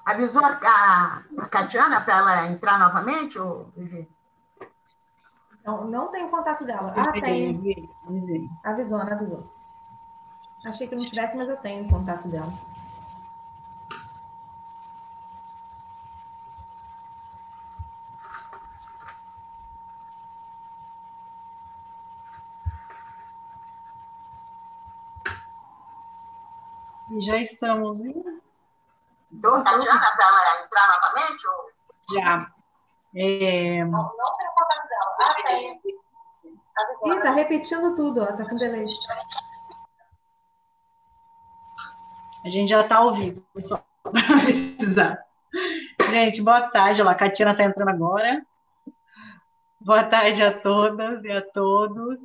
Avisou a Catiana para ela entrar novamente, ou Vivi? Não tem contato dela. Tem. Avisou. Achei que não tivesse, mas eu tenho o contato dela. E já estamos indo. Tatiana, para ela entrar novamente? Ou... Já. Não tem contato dela. Tem. Ih, tá repetindo tudo, ó. Tá com delay. A gente já está ao vivo, só para precisar. Gente, boa tarde. Olha lá, a Catiana está entrando agora. Boa tarde a todas e a todos.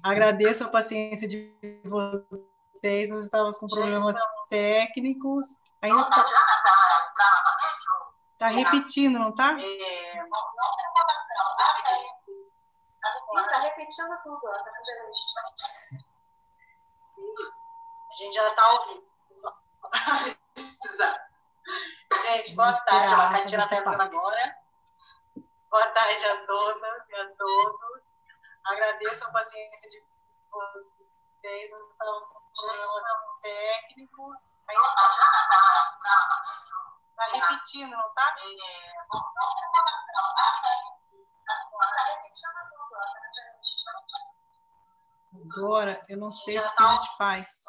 Agradeço a paciência de vocês. Nós estávamos com problemas técnicos. Ainda está repetindo, não está? Tá repetindo tudo, ó. Tá com delay. A gente já está ao vivo, só para precisar. Gente, boa tarde. A Catiana está entrando agora. Boa tarde a todas e a todos. Agradeço a paciência de vocês. Nós estamos com problemas técnicos. Está repetindo, não está? Agora, eu não sei o que a gente faz.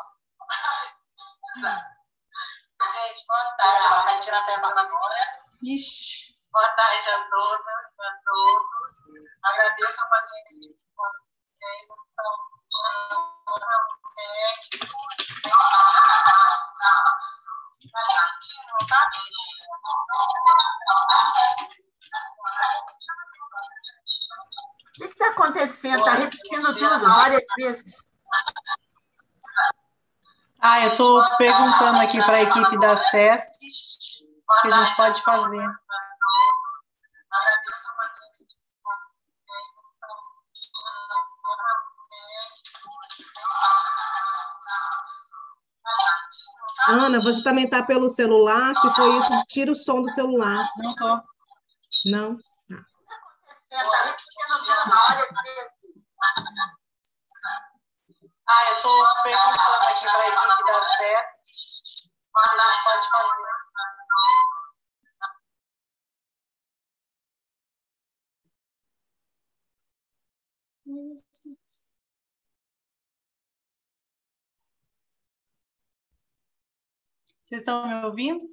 Gente, boa tarde. A Catiana está entrando agora. Ixi. Boa tarde a todas e a todos. Agradeço a paciência de vocês. Estamos com problemas técnicos. Está repetindo, não está? O que está acontecendo? Está repetindo tudo várias vezes. Eu estou perguntando aqui para a equipe da SES o que a gente pode fazer. Ana, você também está pelo celular? Se for isso, tira o som do celular. Não estou. Não? Está repetindo tudo várias vezes. Eu estou perguntando aqui para a equipe da SES o que a gente pode fazer. Vocês estão me ouvindo?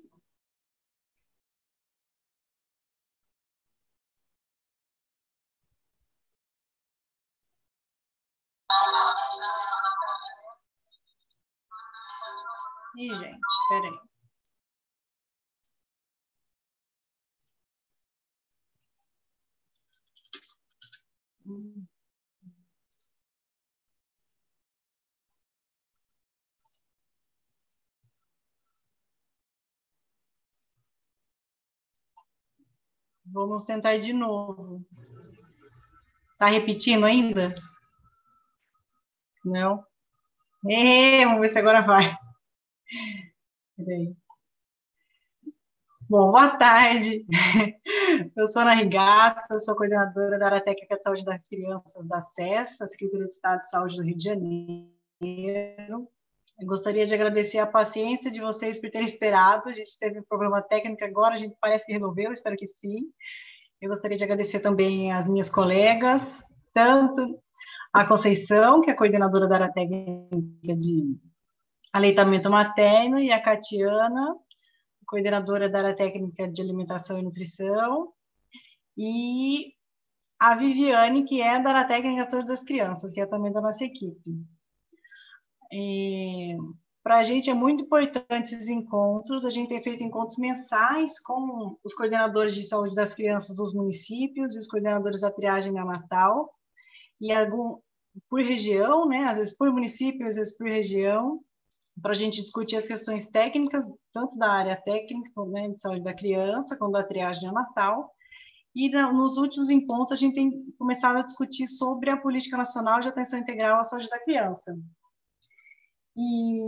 Ih, gente, espera aí. Vamos tentar de novo. Está repetindo ainda? Não? Vamos ver se agora vai. Peraí. Bom, boa tarde. Eu sou Ana Rigato, eu sou coordenadora da área técnica de saúde das crianças da SES, a Secretaria de Estado de Saúde do Rio de Janeiro. Eu gostaria de agradecer a paciência de vocês por terem esperado. A gente teve um problema técnico agora, a gente parece que resolveu, espero que sim. Eu gostaria de agradecer também às minhas colegas, tanto a Conceição, que é a coordenadora da área técnica de aleitamento materno, e a Catiana, coordenadora da área técnica de alimentação e nutrição, e a Viviane, que é da área técnica de saúde das crianças, que é também da nossa equipe. Para a gente é muito importante esses encontros. A gente tem feito encontros mensais com os coordenadores de saúde das crianças dos municípios e os coordenadores da triagem neonatal, e por região, né, às vezes por município, às vezes por região, para a gente discutir as questões técnicas, tanto da área técnica, né, de saúde da criança, como da triagem neonatal, E nos últimos encontros, a gente tem começado a discutir sobre a Política Nacional de Atenção Integral à Saúde da Criança. E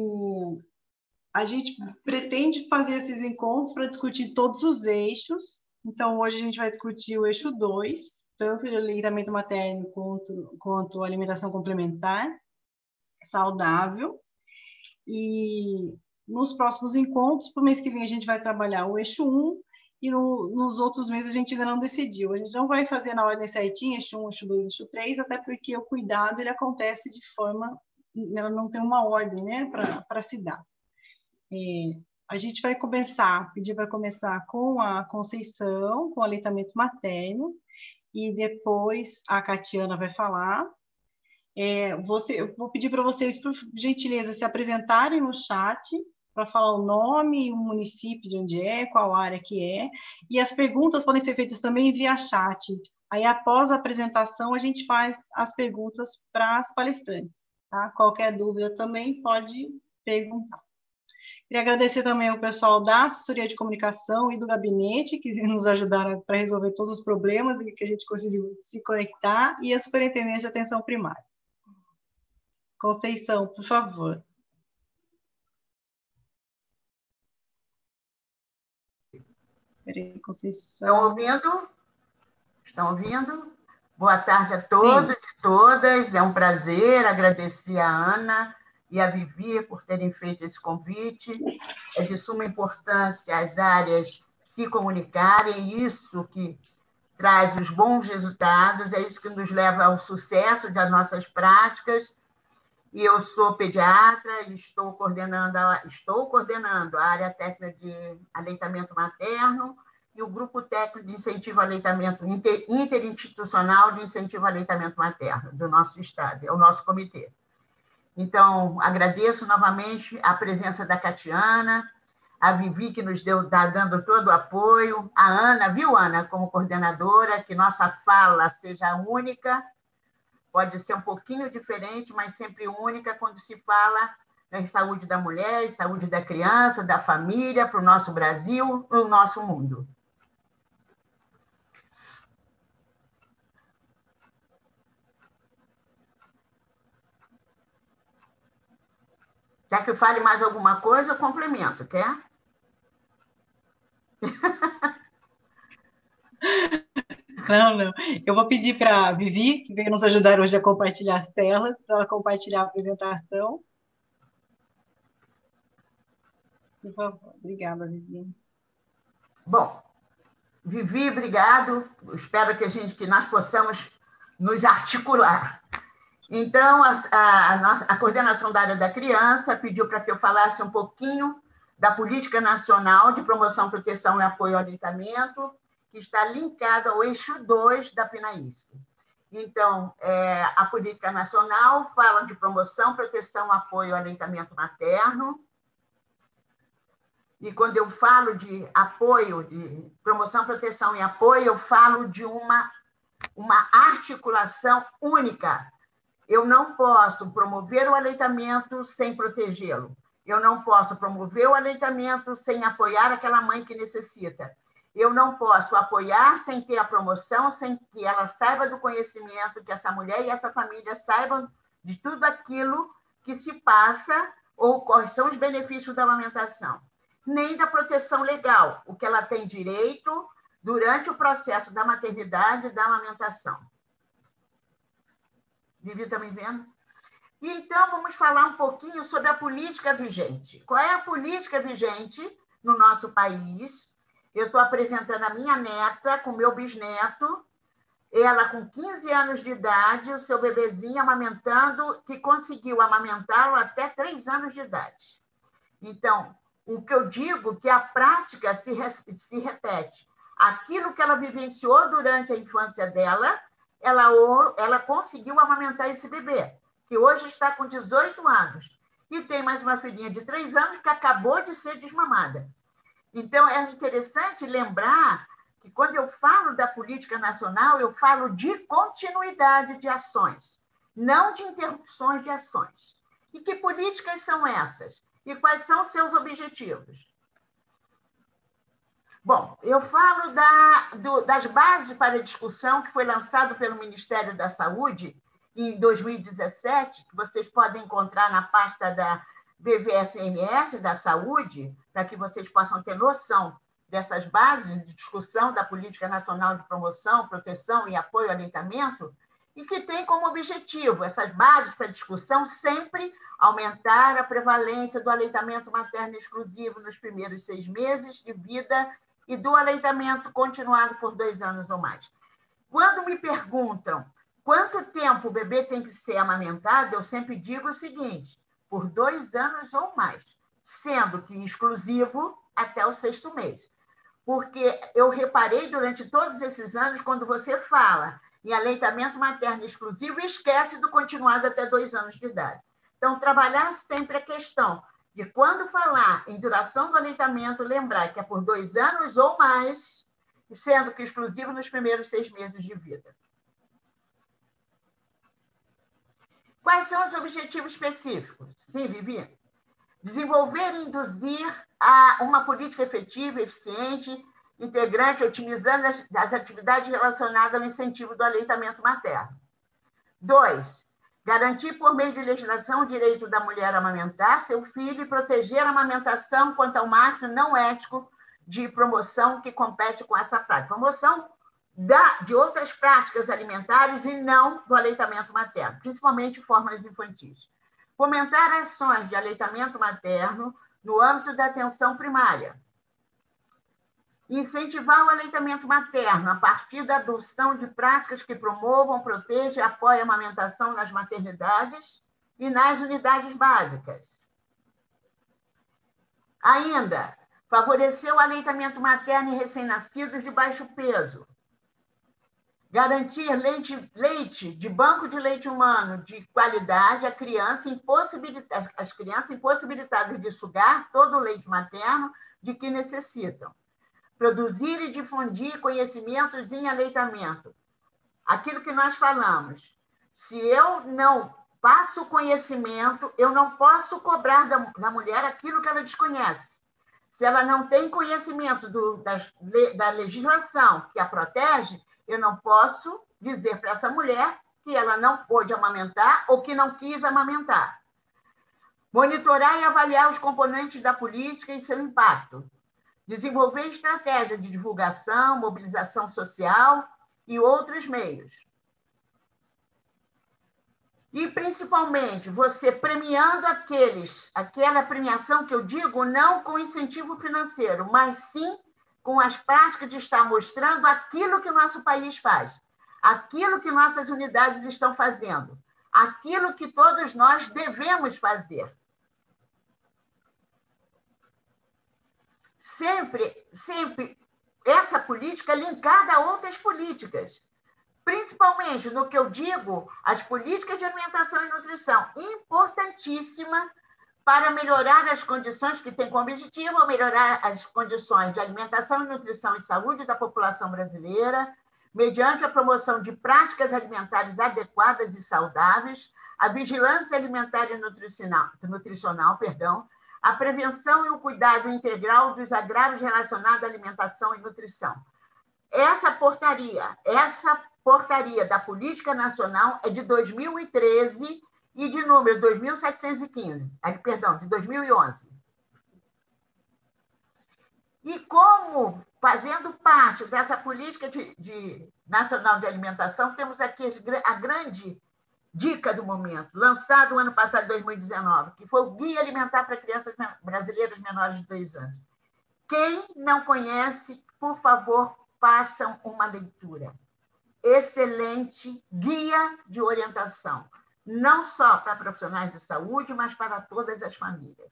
a gente pretende fazer esses encontros para discutir todos os eixos. Então, hoje a gente vai discutir o eixo 2, tanto de aleitamento materno quanto alimentação complementar saudável. E nos próximos encontros, para o mês que vem, a gente vai trabalhar o eixo 1, e nos outros meses a gente ainda não decidiu. A gente não vai fazer na ordem certinha, eixo 1, eixo 2, eixo 3, até porque o cuidado ele acontece de forma... Ela não tem uma ordem, né, para se dar. A gente vai pedir para começar com a Conceição, com o aleitamento materno, e depois a Catiana vai falar. Eu vou pedir para vocês, por gentileza, se apresentarem no chat, para falar o nome, o município de onde é, qual área que é, e as perguntas podem ser feitas também via chat. Aí, após a apresentação, a gente faz as perguntas para as palestrantes, tá? Qualquer dúvida também pode perguntar. Queria agradecer também ao pessoal da assessoria de comunicação e do gabinete, que nos ajudaram para resolver todos os problemas e que a gente conseguiu se conectar, e a superintendente de atenção primária. Conceição, por favor. Peraí, Conceição. Estão ouvindo? Estão ouvindo? Boa tarde a todos e todas. É um prazer agradecer a Ana e a Vivi por terem feito esse convite. É de suma importância as áreas se comunicarem, isso que traz os bons resultados, é isso que nos leva ao sucesso das nossas práticas. E eu sou pediatra e estou coordenando a área técnica de aleitamento materno e o grupo técnico de incentivo ao aleitamento interinstitucional de incentivo ao aleitamento materno do nosso estado, é o nosso comitê. Então, agradeço novamente a presença da Catiana, a Vivi, que nos está dando todo o apoio, a Ana, viu, Ana, como coordenadora, que nossa fala seja única, pode ser um pouquinho diferente, mas sempre única quando se fala em saúde da mulher, saúde da criança, da família, para o nosso Brasil, para o nosso mundo. Quer que eu fale mais alguma coisa? Eu complemento, quer? Não. Eu vou pedir para a Vivi, que veio nos ajudar hoje a compartilhar as telas, para ela compartilhar a apresentação. Por favor. Obrigada, Vivi. Bom, Vivi, obrigado. Espero que nós possamos nos articular. Então, a coordenação da área da criança pediu para que eu falasse um pouquinho da Política Nacional de Promoção, Proteção e Apoio ao Aleitamento, que está linkado ao eixo 2 da PNAISC. Então, a Política Nacional fala de promoção, proteção e apoio ao aleitamento materno. E quando eu falo de apoio, de promoção, proteção e apoio, eu falo de uma articulação única. Eu não posso promover o aleitamento sem protegê-lo. Eu não posso promover o aleitamento sem apoiar aquela mãe que necessita. Eu não posso apoiar sem ter a promoção, sem que ela saiba do conhecimento, que essa mulher e essa família saibam de tudo aquilo que se passa ou quais são os benefícios da amamentação. Nem da proteção legal, o que ela tem direito durante o processo da maternidade e da amamentação. Vivi, está me vendo? Então, vamos falar um pouquinho sobre a política vigente. Qual é a política vigente no nosso país? Eu estou apresentando a minha neta com o meu bisneto, ela com 15 anos de idade, o seu bebezinho amamentando, que conseguiu amamentá-lo até 3 anos de idade. Então, o que eu digo é que a prática se repete. Aquilo que ela vivenciou durante a infância dela, ela conseguiu amamentar esse bebê, que hoje está com 18 anos. E tem mais uma filhinha de 3 anos que acabou de ser desmamada. Então, é interessante lembrar que, quando eu falo da política nacional, eu falo de continuidade de ações, não de interrupções de ações. E que políticas são essas? E quais são seus objetivos? Bom, eu falo das bases para discussão que foi lançado pelo Ministério da Saúde em 2017, que vocês podem encontrar na pasta da BVSMS da Saúde, para que vocês possam ter noção dessas bases de discussão da Política Nacional de Promoção, Proteção e Apoio ao Aleitamento, e que tem como objetivo, essas bases para discussão, sempre aumentar a prevalência do aleitamento materno exclusivo nos primeiros 6 meses de vida e do aleitamento continuado por 2 anos ou mais. Quando me perguntam quanto tempo o bebê tem que ser amamentado, eu sempre digo o seguinte: por 2 anos ou mais, sendo que exclusivo até o 6º mês. Porque eu reparei durante todos esses anos, quando você fala em aleitamento materno exclusivo, esquece do continuado até 2 anos de idade. Então, trabalhar sempre a questão de, quando falar em duração do aleitamento, lembrar que é por 2 anos ou mais, sendo que exclusivo nos primeiros 6 meses de vida. Quais são os objetivos específicos? Sim, Vivi? Desenvolver e induzir uma política efetiva, eficiente, integrante, otimizando as atividades relacionadas ao incentivo do aleitamento materno. 2, garantir, por meio de legislação, o direito da mulher a amamentar seu filho e proteger a amamentação quanto ao marco não ético de promoção que compete com essa prática. Promoção de outras práticas alimentares e não do aleitamento materno, principalmente formas infantis. Fomentar ações de aleitamento materno no âmbito da atenção primária. Incentivar o aleitamento materno a partir da adoção de práticas que promovam, protejam e apoiem a amamentação nas maternidades e nas unidades básicas. Ainda, favorecer o aleitamento materno em recém-nascidos de baixo peso. Garantir leite de banco de leite humano de qualidade às crianças impossibilitadas de sugar todo o leite materno de que necessitam. Produzir e difundir conhecimentos em aleitamento. Aquilo que nós falamos. Se eu não passo conhecimento, eu não posso cobrar da mulher aquilo que ela desconhece. Se ela não tem conhecimento da legislação que a protege, eu não posso dizer para essa mulher que ela não pôde amamentar ou que não quis amamentar. Monitorar e avaliar os componentes da política e seu impacto. Desenvolver estratégia de divulgação, mobilização social e outros meios. E, principalmente, você premiando aquela premiação que eu digo, não com incentivo financeiro, mas sim com as práticas de estar mostrando aquilo que o nosso país faz, aquilo que nossas unidades estão fazendo, aquilo que todos nós devemos fazer. Sempre essa política é linkada a outras políticas, principalmente no que eu digo, as políticas de alimentação e nutrição, importantíssima para melhorar as condições que tem como objetivo, melhorar as condições de alimentação e nutrição e saúde da população brasileira, mediante a promoção de práticas alimentares adequadas e saudáveis, a vigilância alimentar e nutricional, a prevenção e o cuidado integral dos agravos relacionados à alimentação e nutrição. Essa portaria da Política Nacional é de 2013 e de número 2715, de 2011. E como, fazendo parte dessa política nacional de alimentação, temos aqui a grande dica do momento, lançado no ano passado, 2019, que foi o Guia Alimentar para Crianças Brasileiras Menores de 2 anos. Quem não conhece, por favor, façam uma leitura. Excelente guia de orientação, não só para profissionais de saúde, mas para todas as famílias.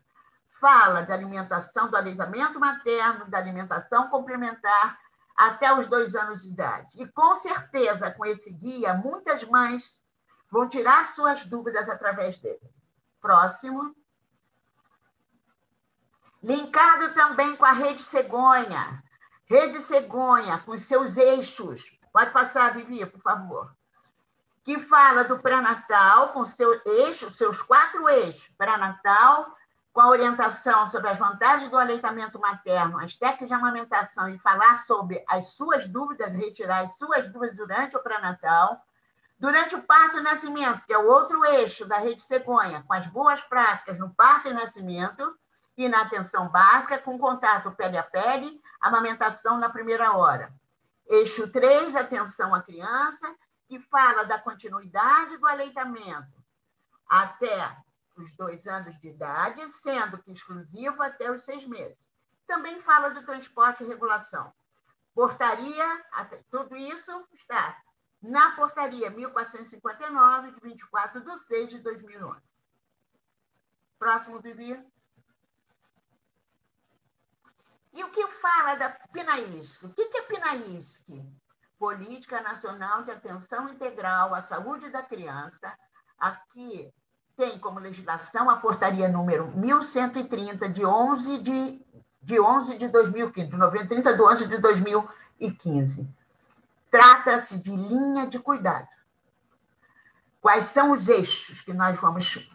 Fala de alimentação, do aleitamento materno, da alimentação complementar até os 2 anos de idade. E, com certeza, com esse guia, muitas mães vão tirar suas dúvidas através dele. Próximo. Linkado também com a Rede Cegonha. Rede Cegonha, com seus eixos. Pode passar, Vivi, por favor. Que fala do pré-natal, com seus 4 eixos. Pré-natal, com a orientação sobre as vantagens do aleitamento materno, as técnicas de amamentação e falar sobre as suas dúvidas, retirar as suas dúvidas durante o pré-natal. Durante o parto e nascimento, que é o outro eixo da Rede Cegonha, com as boas práticas no parto e nascimento e na atenção básica, com contato pele a pele, amamentação na primeira hora. Eixo 3, atenção à criança, que fala da continuidade do aleitamento até os 2 anos de idade, sendo que exclusivo até os 6 meses. Também fala do transporte e regulação. Portaria, tudo isso está na portaria 1459, de 24/6/2011. Próximo, Vivi. E o que fala da PNAISC? O que é PNAISC? Política Nacional de Atenção Integral à Saúde da Criança. Aqui tem como legislação a portaria número 1130, de 11 de 2015, 30 de 11 de 2015. Trata-se de linha de cuidado. Quais são os eixos que nós vamos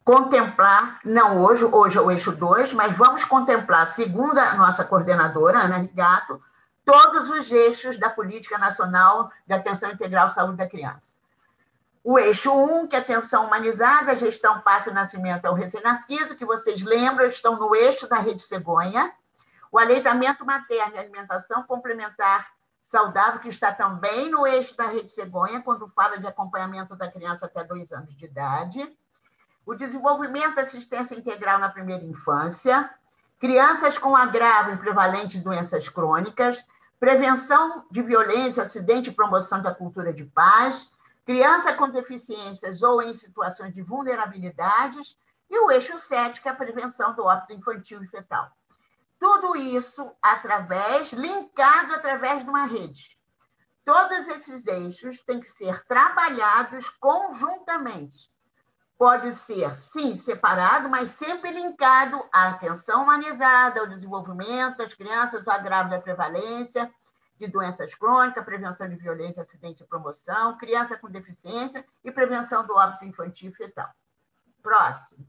contemplar, não hoje é o eixo 2, mas vamos contemplar, segundo a nossa coordenadora, Ana Rigato, todos os eixos da Política Nacional de Atenção Integral à Saúde da Criança. O eixo 1, que é atenção humanizada, gestão, parto e nascimento ao recém-nascido, que vocês lembram, estão no eixo da Rede Cegonha. O aleitamento materno e alimentação complementar saudável, que está também no eixo da Rede Cegonha, quando fala de acompanhamento da criança até 2 anos de idade. O desenvolvimento da assistência integral na primeira infância, crianças com agravo e prevalentes doenças crônicas, prevenção de violência, acidente e promoção da cultura de paz, criança com deficiências ou em situações de vulnerabilidades, e o eixo 7, que é a prevenção do óbito infantil e fetal. Tudo isso linkado através de uma rede. Todos esses eixos têm que ser trabalhados conjuntamente. Pode ser, sim, separado, mas sempre linkado à atenção humanizada, ao desenvolvimento das crianças, ao agravo da prevalência de doenças crônicas, prevenção de violência, acidente e promoção, criança com deficiência e prevenção do óbito infantil e fetal. Próximo.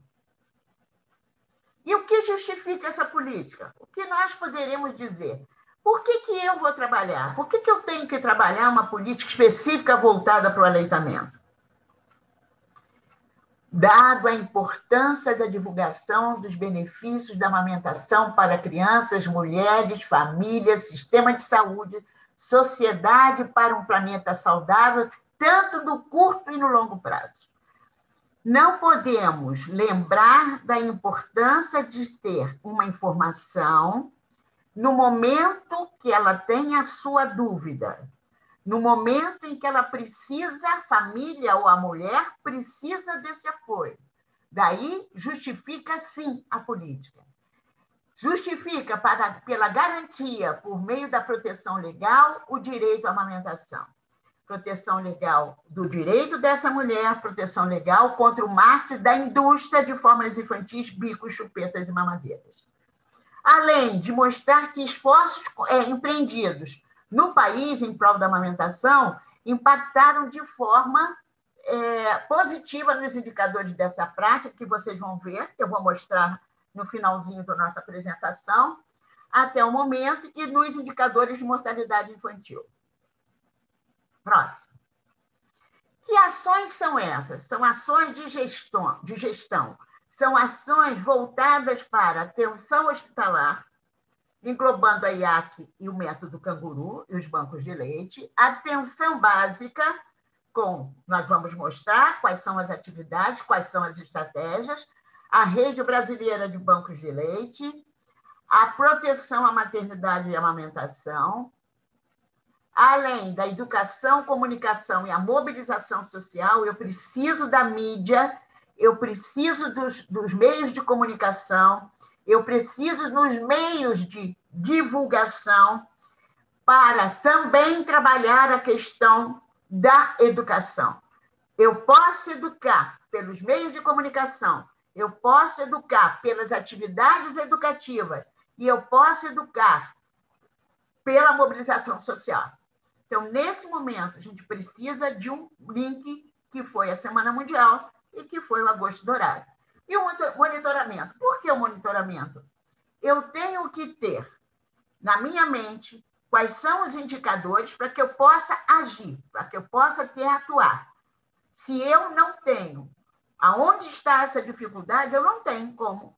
E o que justifica essa política? O que nós poderemos dizer? Por que eu vou trabalhar? Por que eu tenho que trabalhar uma política específica voltada para o aleitamento? Dado a importância da divulgação dos benefícios da amamentação para crianças, mulheres, famílias, sistema de saúde, sociedade para um planeta saudável, tanto no curto e no longo prazo. Não podemos lembrar da importância de ter uma informação no momento que ela tem a sua dúvida, no momento em que ela precisa, a família ou a mulher precisa desse apoio. Daí, justifica, sim, a política. Justifica pela garantia, por meio da proteção legal, o direito à amamentação. Proteção legal do direito dessa mulher, proteção legal contra o marketing da indústria de fórmulas infantis, bicos, chupetas e mamadeiras. Além de mostrar que esforços empreendidos no país em prol da amamentação impactaram de forma positiva nos indicadores dessa prática, que vocês vão ver, eu vou mostrar no finalzinho da nossa apresentação, até o momento, e nos indicadores de mortalidade infantil. Próximo. Que ações são essas? São ações de gestão. São ações voltadas para atenção hospitalar, englobando a IAC e o método Canguru e os bancos de leite, atenção básica, nós vamos mostrar quais são as atividades, quais são as estratégias, a rede brasileira de bancos de leite, a proteção à maternidade e amamentação, além da educação, comunicação e a mobilização social. Eu preciso da mídia, eu preciso dos meios de comunicação, eu preciso nos meios de divulgação para também trabalhar a questão da educação. Eu posso educar pelos meios de comunicação, eu posso educar pelas atividades educativas e eu posso educar pela mobilização social. Então, nesse momento, a gente precisa de um link que foi a Semana Mundial e que foi o Agosto Dourado. E o monitoramento? Por que o monitoramento? Eu tenho que ter na minha mente quais são os indicadores para que eu possa agir, para que eu possa atuar. Se eu não tenho aonde está essa dificuldade, eu não tenho como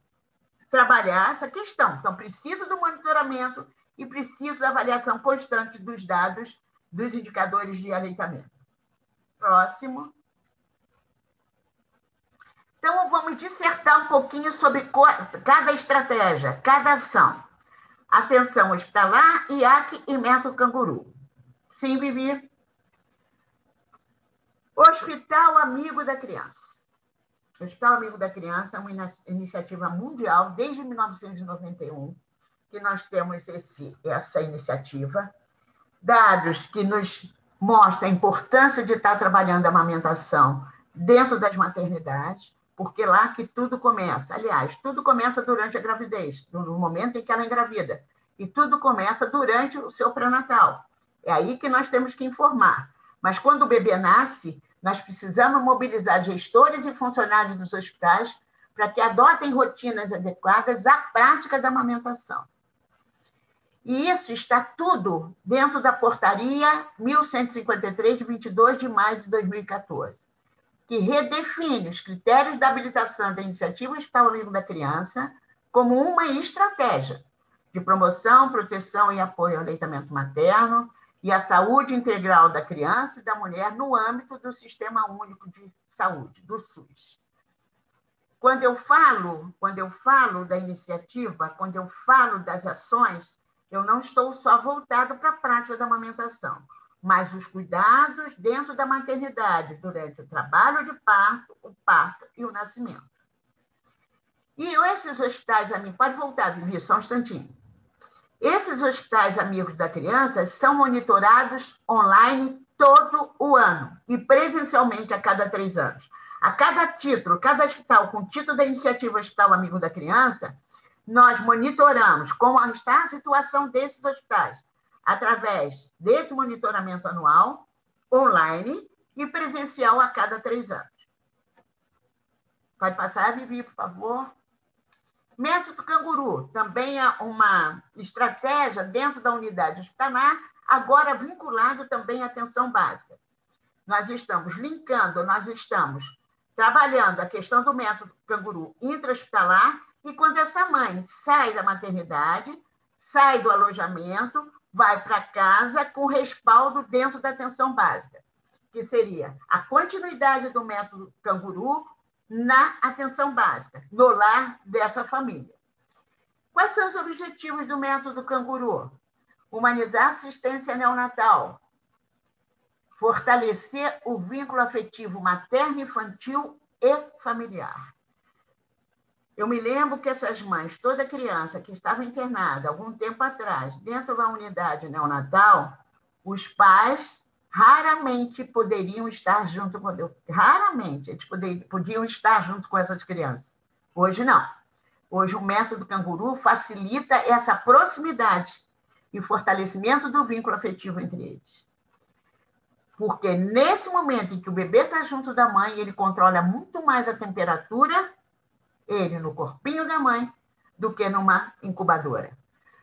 trabalhar essa questão. Então, preciso do monitoramento e preciso da avaliação constante dos dados dos indicadores de aleitamento. Próximo. Então, vamos dissertar um pouquinho sobre cada estratégia, cada ação. Atenção hospitalar, IAC e método canguru. Sim, Vivi? Hospital Amigo da Criança. O Hospital Amigo da Criança é uma iniciativa mundial desde 1991, que nós temos essa iniciativa. Dados que nos mostram a importância de estar trabalhando a amamentação dentro das maternidades, porque lá que tudo começa. Aliás, tudo começa durante a gravidez, no momento em que ela engravida. E tudo começa durante o seu pré-natal. É aí que nós temos que informar. Mas quando o bebê nasce, nós precisamos mobilizar gestores e funcionários dos hospitais para que adotem rotinas adequadas à prática da amamentação. E isso está tudo dentro da portaria 1153, de 22 de maio de 2014, que redefine os critérios da habilitação da iniciativa Hospital Amigo da Criança como uma estratégia de promoção, proteção e apoio ao aleitamento materno e à saúde integral da criança e da mulher no âmbito do Sistema Único de Saúde, do SUS. Quando eu falo da iniciativa, quando eu falo das ações, eu não estou só voltado para a prática da amamentação, mas os cuidados dentro da maternidade, durante o trabalho de parto, o parto e o nascimento. E esses hospitais amigos, pode voltar, Vivi, só um instantinho. Esses hospitais amigos da criança são monitorados online todo o ano e presencialmente a cada 3 anos. A cada título, cada hospital com título da iniciativa Hospital Amigo da Criança, nós monitoramos como está a situação desses hospitais, através desse monitoramento anual, online e presencial a cada 3 anos. Pode passar, Vivi, por favor. Método canguru, também é uma estratégia dentro da unidade hospitalar, agora vinculado também à atenção básica. Nós estamos linkando, nós estamos trabalhando a questão do método canguru intra-hospitalar, e quando essa mãe sai da maternidade, sai do alojamento, vai para casa com respaldo dentro da atenção básica, que seria a continuidade do método canguru na atenção básica, no lar dessa família. Quais são os objetivos do método canguru? Humanizar a assistência neonatal, fortalecer o vínculo afetivo materno-infantil e familiar. Eu me lembro que essas mães, toda criança que estava internada algum tempo atrás, dentro da unidade neonatal, os pais raramente poderiam estar junto com eu. Raramente eles podiam estar junto com essas crianças. Hoje não. Hoje o método canguru facilita essa proximidade e fortalecimento do vínculo afetivo entre eles. Porque nesse momento em que o bebê está junto da mãe, ele controla muito mais a temperatura, ele no corpinho da mãe, do que numa incubadora.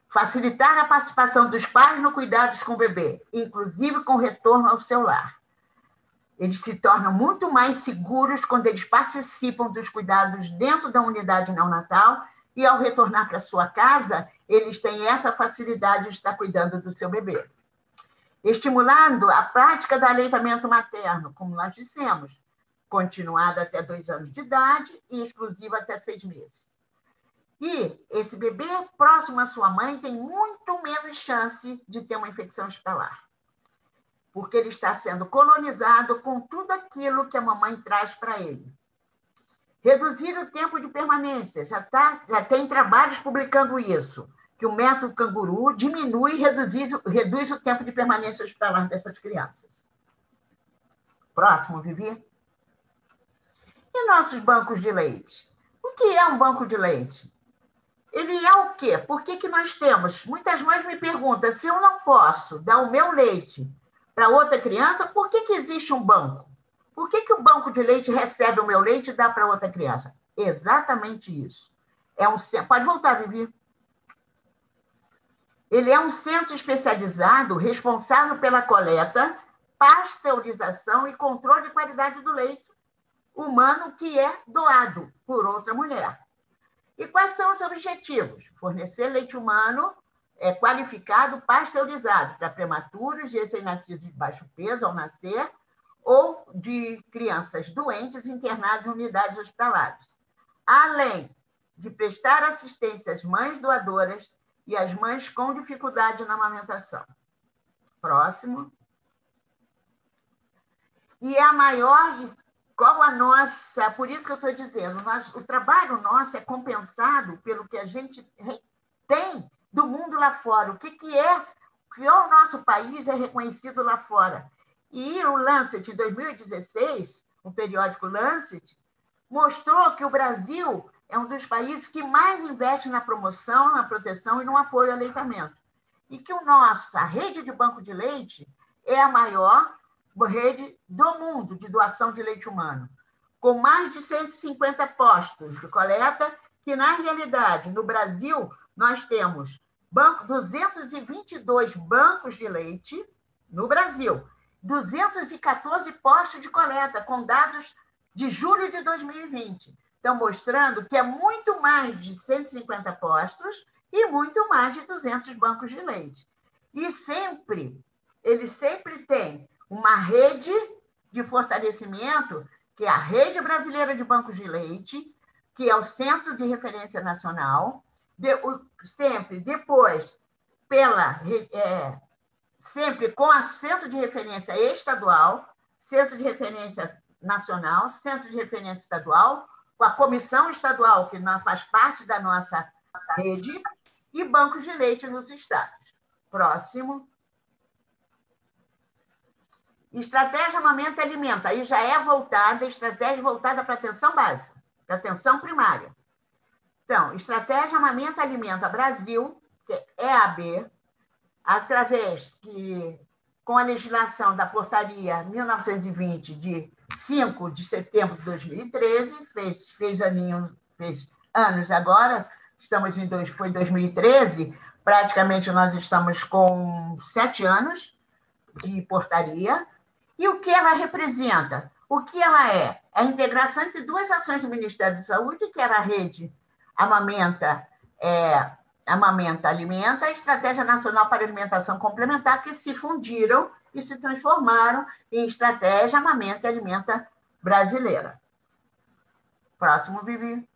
Facilitar a participação dos pais no cuidados com o bebê, inclusive com retorno ao seu lar. Eles se tornam muito mais seguros quando eles participam dos cuidados dentro da unidade neonatal e, ao retornar para sua casa, eles têm essa facilidade de estar cuidando do seu bebê. Estimulando a prática do aleitamento materno, como nós dissemos, continuado até 2 anos de idade e exclusivo até 6 meses. E esse bebê próximo à sua mãe tem muito menos chance de ter uma infecção hospitalar, porque ele está sendo colonizado com tudo aquilo que a mamãe traz para ele. Reduzir o tempo de permanência, já tem trabalhos publicando isso, que o método canguru diminui e reduz o tempo de permanência hospitalar dessas crianças. Próximo, Vivi. E nossos bancos de leite? O que é um banco de leite? Ele é o quê? Por que nós temos? Muitas mães me perguntam, se eu não posso dar o meu leite para outra criança, por que existe um banco? Por que o banco de leite recebe o meu leite e dá para outra criança? Exatamente isso. Pode voltar, Vivi. Ele é um centro especializado responsável pela coleta, pasteurização e controle de qualidade do leite humano que é doado por outra mulher. E quais são os objetivos? Fornecer leite humano qualificado, pasteurizado para prematuros, recém-nascidos de baixo peso ao nascer, ou de crianças doentes internadas em unidades hospitalares, além de prestar assistência às mães doadoras e às mães com dificuldade na amamentação. Próximo. E é a maior... Qual a nossa... Por isso que eu estou dizendo, o trabalho nosso é compensado pelo que a gente tem do mundo lá fora. O que o nosso país é reconhecido lá fora. E o Lancet, em 2016, o periódico Lancet, mostrou que o Brasil é um dos países que mais investe na promoção, na proteção e no apoio ao aleitamento. E que a rede de banco de leite é a maior rede do mundo de doação de leite humano, com mais de 150 postos de coleta, que, na realidade, no Brasil, nós temos 222 bancos de leite no Brasil, 214 postos de coleta, com dados de julho de 2020. Estão mostrando que é muito mais de 150 postos e muito mais de 200 bancos de leite. E ele sempre tem uma rede de fortalecimento, que é a Rede Brasileira de Bancos de Leite, que é o Centro de Referência Nacional, sempre depois sempre com a Centro de Referência Estadual, Centro de Referência Nacional, Centro de Referência Estadual, com a Comissão Estadual, que faz parte da nossa rede, e bancos de leite nos estados. Próximo. Estratégia Amamenta e Alimenta. Aí já é estratégia voltada para a atenção básica, para a atenção primária. Então, Estratégia Amamenta e Alimenta Brasil, que é EAB, com a legislação da portaria 1920, de 5 de setembro de 2013, fez anos agora, foi 2013, praticamente nós estamos com 7 anos de portaria. E o que ela representa? O que ela é? A integração entre duas ações do Ministério da Saúde, que era a rede Amamenta, Alimenta, a Estratégia Nacional para Alimentação Complementar, que se fundiram e se transformaram em Estratégia Amamenta e Alimenta Brasileira. Próximo, Vivi.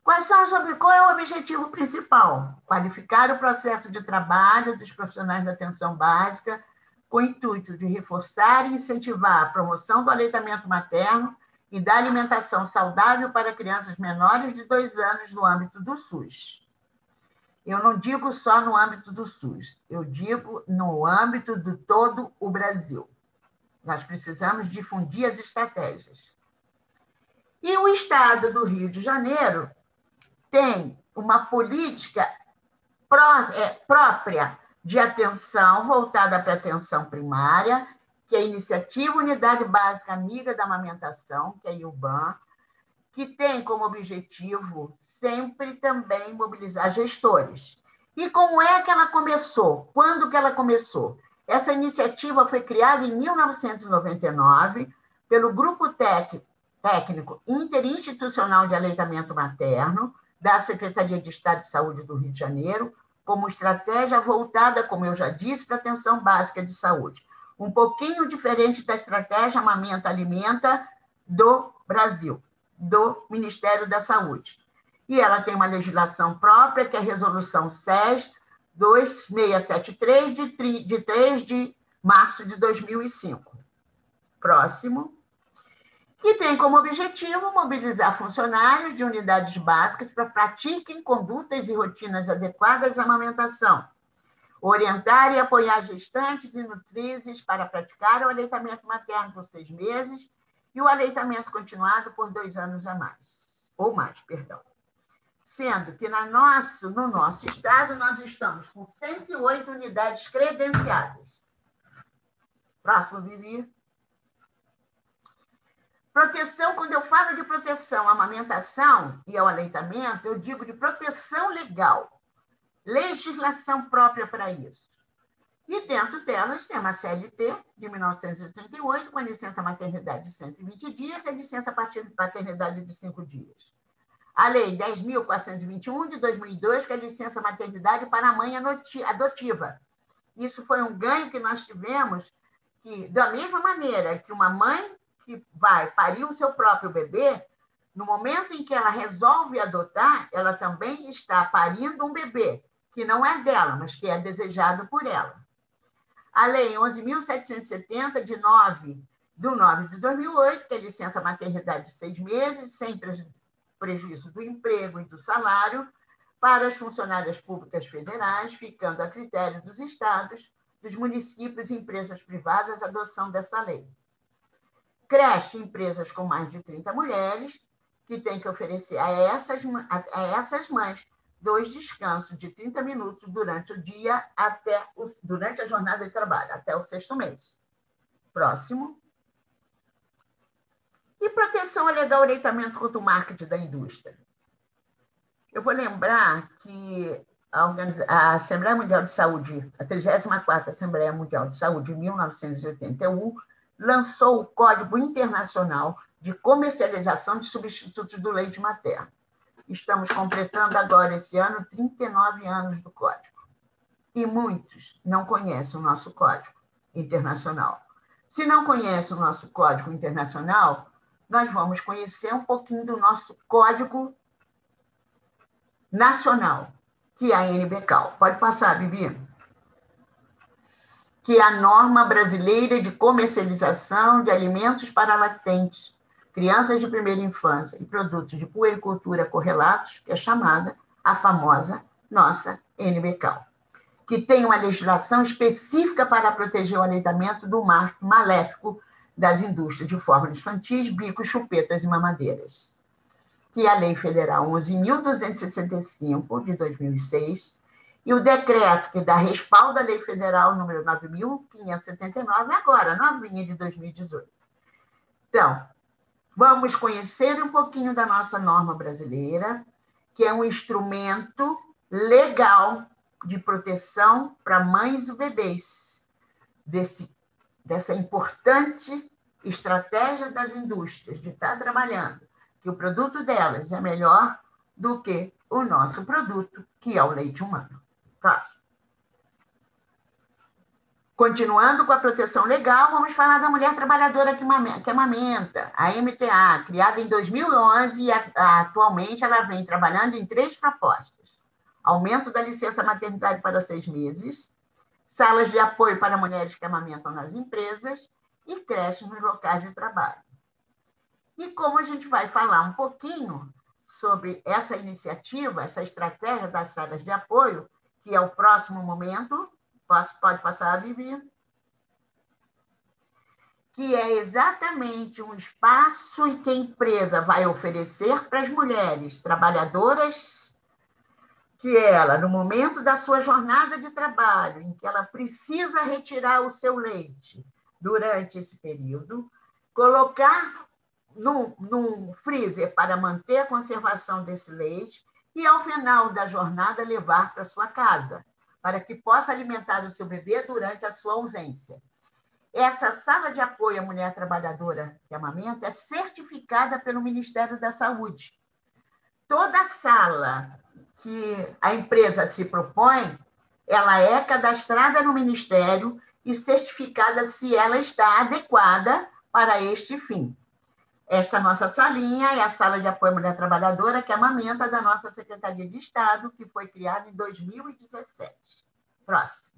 Qual é o objetivo principal? Qualificar o processo de trabalho dos profissionais da atenção básica, com o intuito de reforçar e incentivar a promoção do aleitamento materno e da alimentação saudável para crianças menores de 2 anos no âmbito do SUS. Eu não digo só no âmbito do SUS, eu digo no âmbito de todo o Brasil. Nós precisamos difundir as estratégias. E o Estado do Rio de Janeiro tem uma política própria de atenção, voltada para a atenção primária, que é a Iniciativa Unidade Básica Amiga da Amamentação, que é a IUBAM, que tem como objetivo sempre também mobilizar gestores. E como é que ela começou? Quando que ela começou? Essa iniciativa foi criada em 1999 pelo Grupo Técnico Interinstitucional de Aleitamento Materno, da Secretaria de Estado de Saúde do Rio de Janeiro, como estratégia voltada, como eu já disse, para a atenção básica de saúde. Um pouquinho diferente da estratégia Amamenta Alimenta do Brasil, do Ministério da Saúde. E ela tem uma legislação própria, que é a Resolução SES 2673, de 3 de março de 2005. Próximo. Que tem como objetivo mobilizar funcionários de unidades básicas para pratiquem condutas e rotinas adequadas à amamentação, orientar e apoiar gestantes e nutrizes para praticar o aleitamento materno por 6 meses e o aleitamento continuado por 2 anos ou mais. Sendo que no nosso estado nós estamos com 108 unidades credenciadas. Próximo, Vivi. Proteção, quando eu falo de proteção à amamentação e ao aleitamento, eu digo de proteção legal, legislação própria para isso. E dentro delas tem uma CLT de 1988, com a licença maternidade de 120 dias e a licença paternidade de 5 dias. A Lei 10.421 de 2002, que é a licença maternidade para a mãe adotiva. Isso foi um ganho que nós tivemos, que, da mesma maneira que uma mãe que vai parir o seu próprio bebê, no momento em que ela resolve adotar, ela também está parindo um bebê, que não é dela, mas que é desejado por ela. A Lei 11.770, de 9 de 2008, que é licença maternidade de 6 meses, sem prejuízo do emprego e do salário, para as funcionárias públicas federais, ficando a critério dos estados, dos municípios e empresas privadas a adoção dessa lei. Creche, empresas com mais de 30 mulheres, que tem que oferecer a essas mães 2 descansos de 30 minutos durante o dia, durante a jornada de trabalho, até o 6º mês. Próximo. E proteção legal ao aleitamento contra o marketing da indústria. Eu vou lembrar que a Assembleia Mundial de Saúde, a 34ª Assembleia Mundial de Saúde, em 1981, lançou o Código Internacional de Comercialização de Substitutos do Leite Materno. Estamos completando agora, esse ano, 39 anos do Código. E muitos não conhecem o nosso Código Internacional. Se não conhecem o nosso Código Internacional, nós vamos conhecer um pouquinho do nosso Código Nacional, que é a NBCAL. Pode passar, Bibi. Que é a norma brasileira de comercialização de alimentos para lactentes, crianças de primeira infância e produtos de puericultura correlatos, que é chamada a famosa nossa NBCAL, que tem uma legislação específica para proteger o aleitamento do marketing maléfico das indústrias de fórmulas infantis, bicos, chupetas e mamadeiras, que é a Lei Federal 11.265, de 2006, e o decreto que dá respaldo à Lei Federal número 9.579, agora, novinha, de 2018. Então, vamos conhecer um pouquinho da nossa norma brasileira, que é um instrumento legal de proteção para mães e bebês, dessa importante estratégia das indústrias de estar trabalhando, que o produto delas é melhor do que o nosso produto, que é o leite humano. Próximo. Continuando com a proteção legal, vamos falar da mulher trabalhadora que amamenta, a MTA, criada em 2011 e atualmente ela vem trabalhando em 3 propostas. Aumento da licença maternidade para 6 meses, salas de apoio para mulheres que amamentam nas empresas e creches nos locais de trabalho. E como a gente vai falar um pouquinho sobre essa iniciativa, essa estratégia das salas de apoio, que é o próximo momento, pode passar, Vivi, que é exatamente um espaço em que a empresa vai oferecer para as mulheres trabalhadoras, que ela, no momento da sua jornada de trabalho, em que ela precisa retirar o seu leite durante esse período, colocar num freezer para manter a conservação desse leite e, ao final da jornada, levar para sua casa, para que possa alimentar o seu bebê durante a sua ausência. Essa sala de apoio à mulher trabalhadora que amamenta é certificada pelo Ministério da Saúde. Toda sala que a empresa se propõe, ela é cadastrada no Ministério e certificada se ela está adequada para este fim. Esta nossa salinha é a Sala de Apoio à Mulher Trabalhadora, que amamenta da nossa Secretaria de Estado, que foi criada em 2017. Próximo.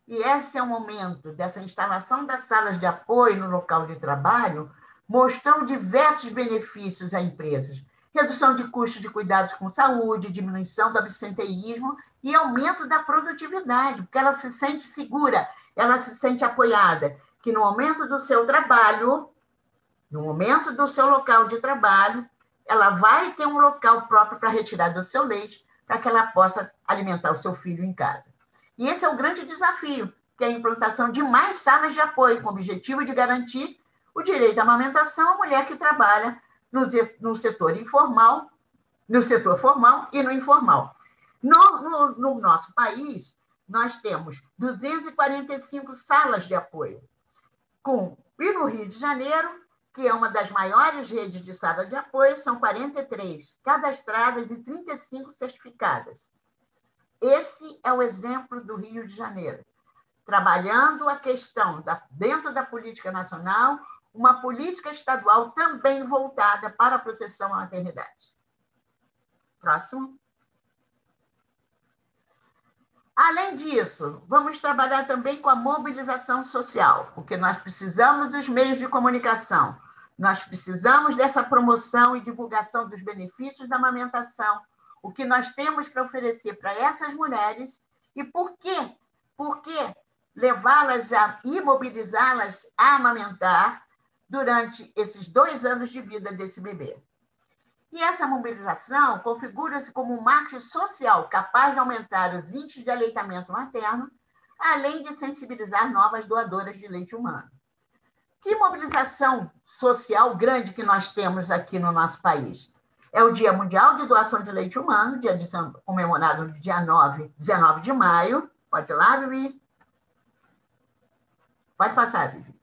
E esse é o momento dessa instalação das salas de apoio no local de trabalho, mostrando diversos benefícios a empresas. Redução de custos de cuidados com saúde, diminuição do absenteísmo e aumento da produtividade, porque ela se sente segura, ela se sente apoiada, que no momento do seu trabalho, no momento do seu local de trabalho, ela vai ter um local próprio para retirar do seu leite, para que ela possa alimentar o seu filho em casa. E esse é o grande desafio, que é a implantação de mais salas de apoio, com o objetivo de garantir O direito à amamentação, a mulher que trabalha no setor informal, no setor formal e no informal. No nosso país, nós temos 245 salas de apoio. E no Rio de Janeiro, que é uma das maiores redes de salas de apoio, são 43 cadastradas e 35 certificadas. Esse é o exemplo do Rio de Janeiro, trabalhando a questão, dentro da política nacional, uma política estadual também voltada para a proteção à maternidade. Próximo. Além disso, vamos trabalhar também com a mobilização social, porque nós precisamos dos meios de comunicação, nós precisamos dessa promoção e divulgação dos benefícios da amamentação, o que nós temos para oferecer para essas mulheres e por quê? Por que levá-las e mobilizá-las a amamentar durante esses 2 anos de vida desse bebê. E essa mobilização configura-se como um marketing social capaz de aumentar os índices de aleitamento materno, além de sensibilizar novas doadoras de leite humano. Que mobilização social grande que nós temos aqui no nosso país? É o Dia Mundial de Doação de Leite Humano, comemorado no dia 19 de maio. Pode ir lá, Vivi? Pode passar, Vivi.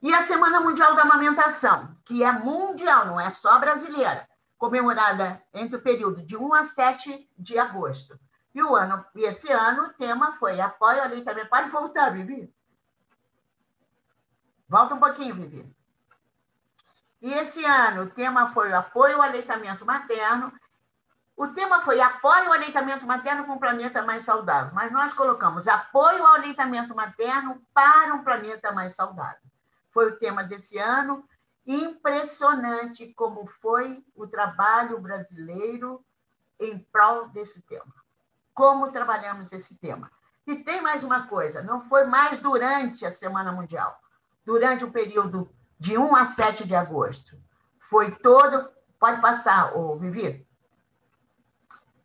E a Semana Mundial da Amamentação, que é mundial, não é só brasileira, comemorada entre o período de 1 a 7 de agosto. E esse ano o tema foi apoio ao aleitamento. Pode voltar, Vivi? Volta um pouquinho, Vivi. E esse ano o tema foi apoio ao aleitamento materno. O tema foi apoio ao aleitamento materno com um planeta mais saudável, mas nós colocamos apoio ao aleitamento materno para um planeta mais saudável. Foi o tema desse ano. Impressionante como foi o trabalho brasileiro em prol desse tema. Como trabalhamos esse tema. E tem mais uma coisa, não foi mais durante a Semana Mundial, durante o período de 1 a 7 de agosto. Foi todo... Pode passar, Vivi?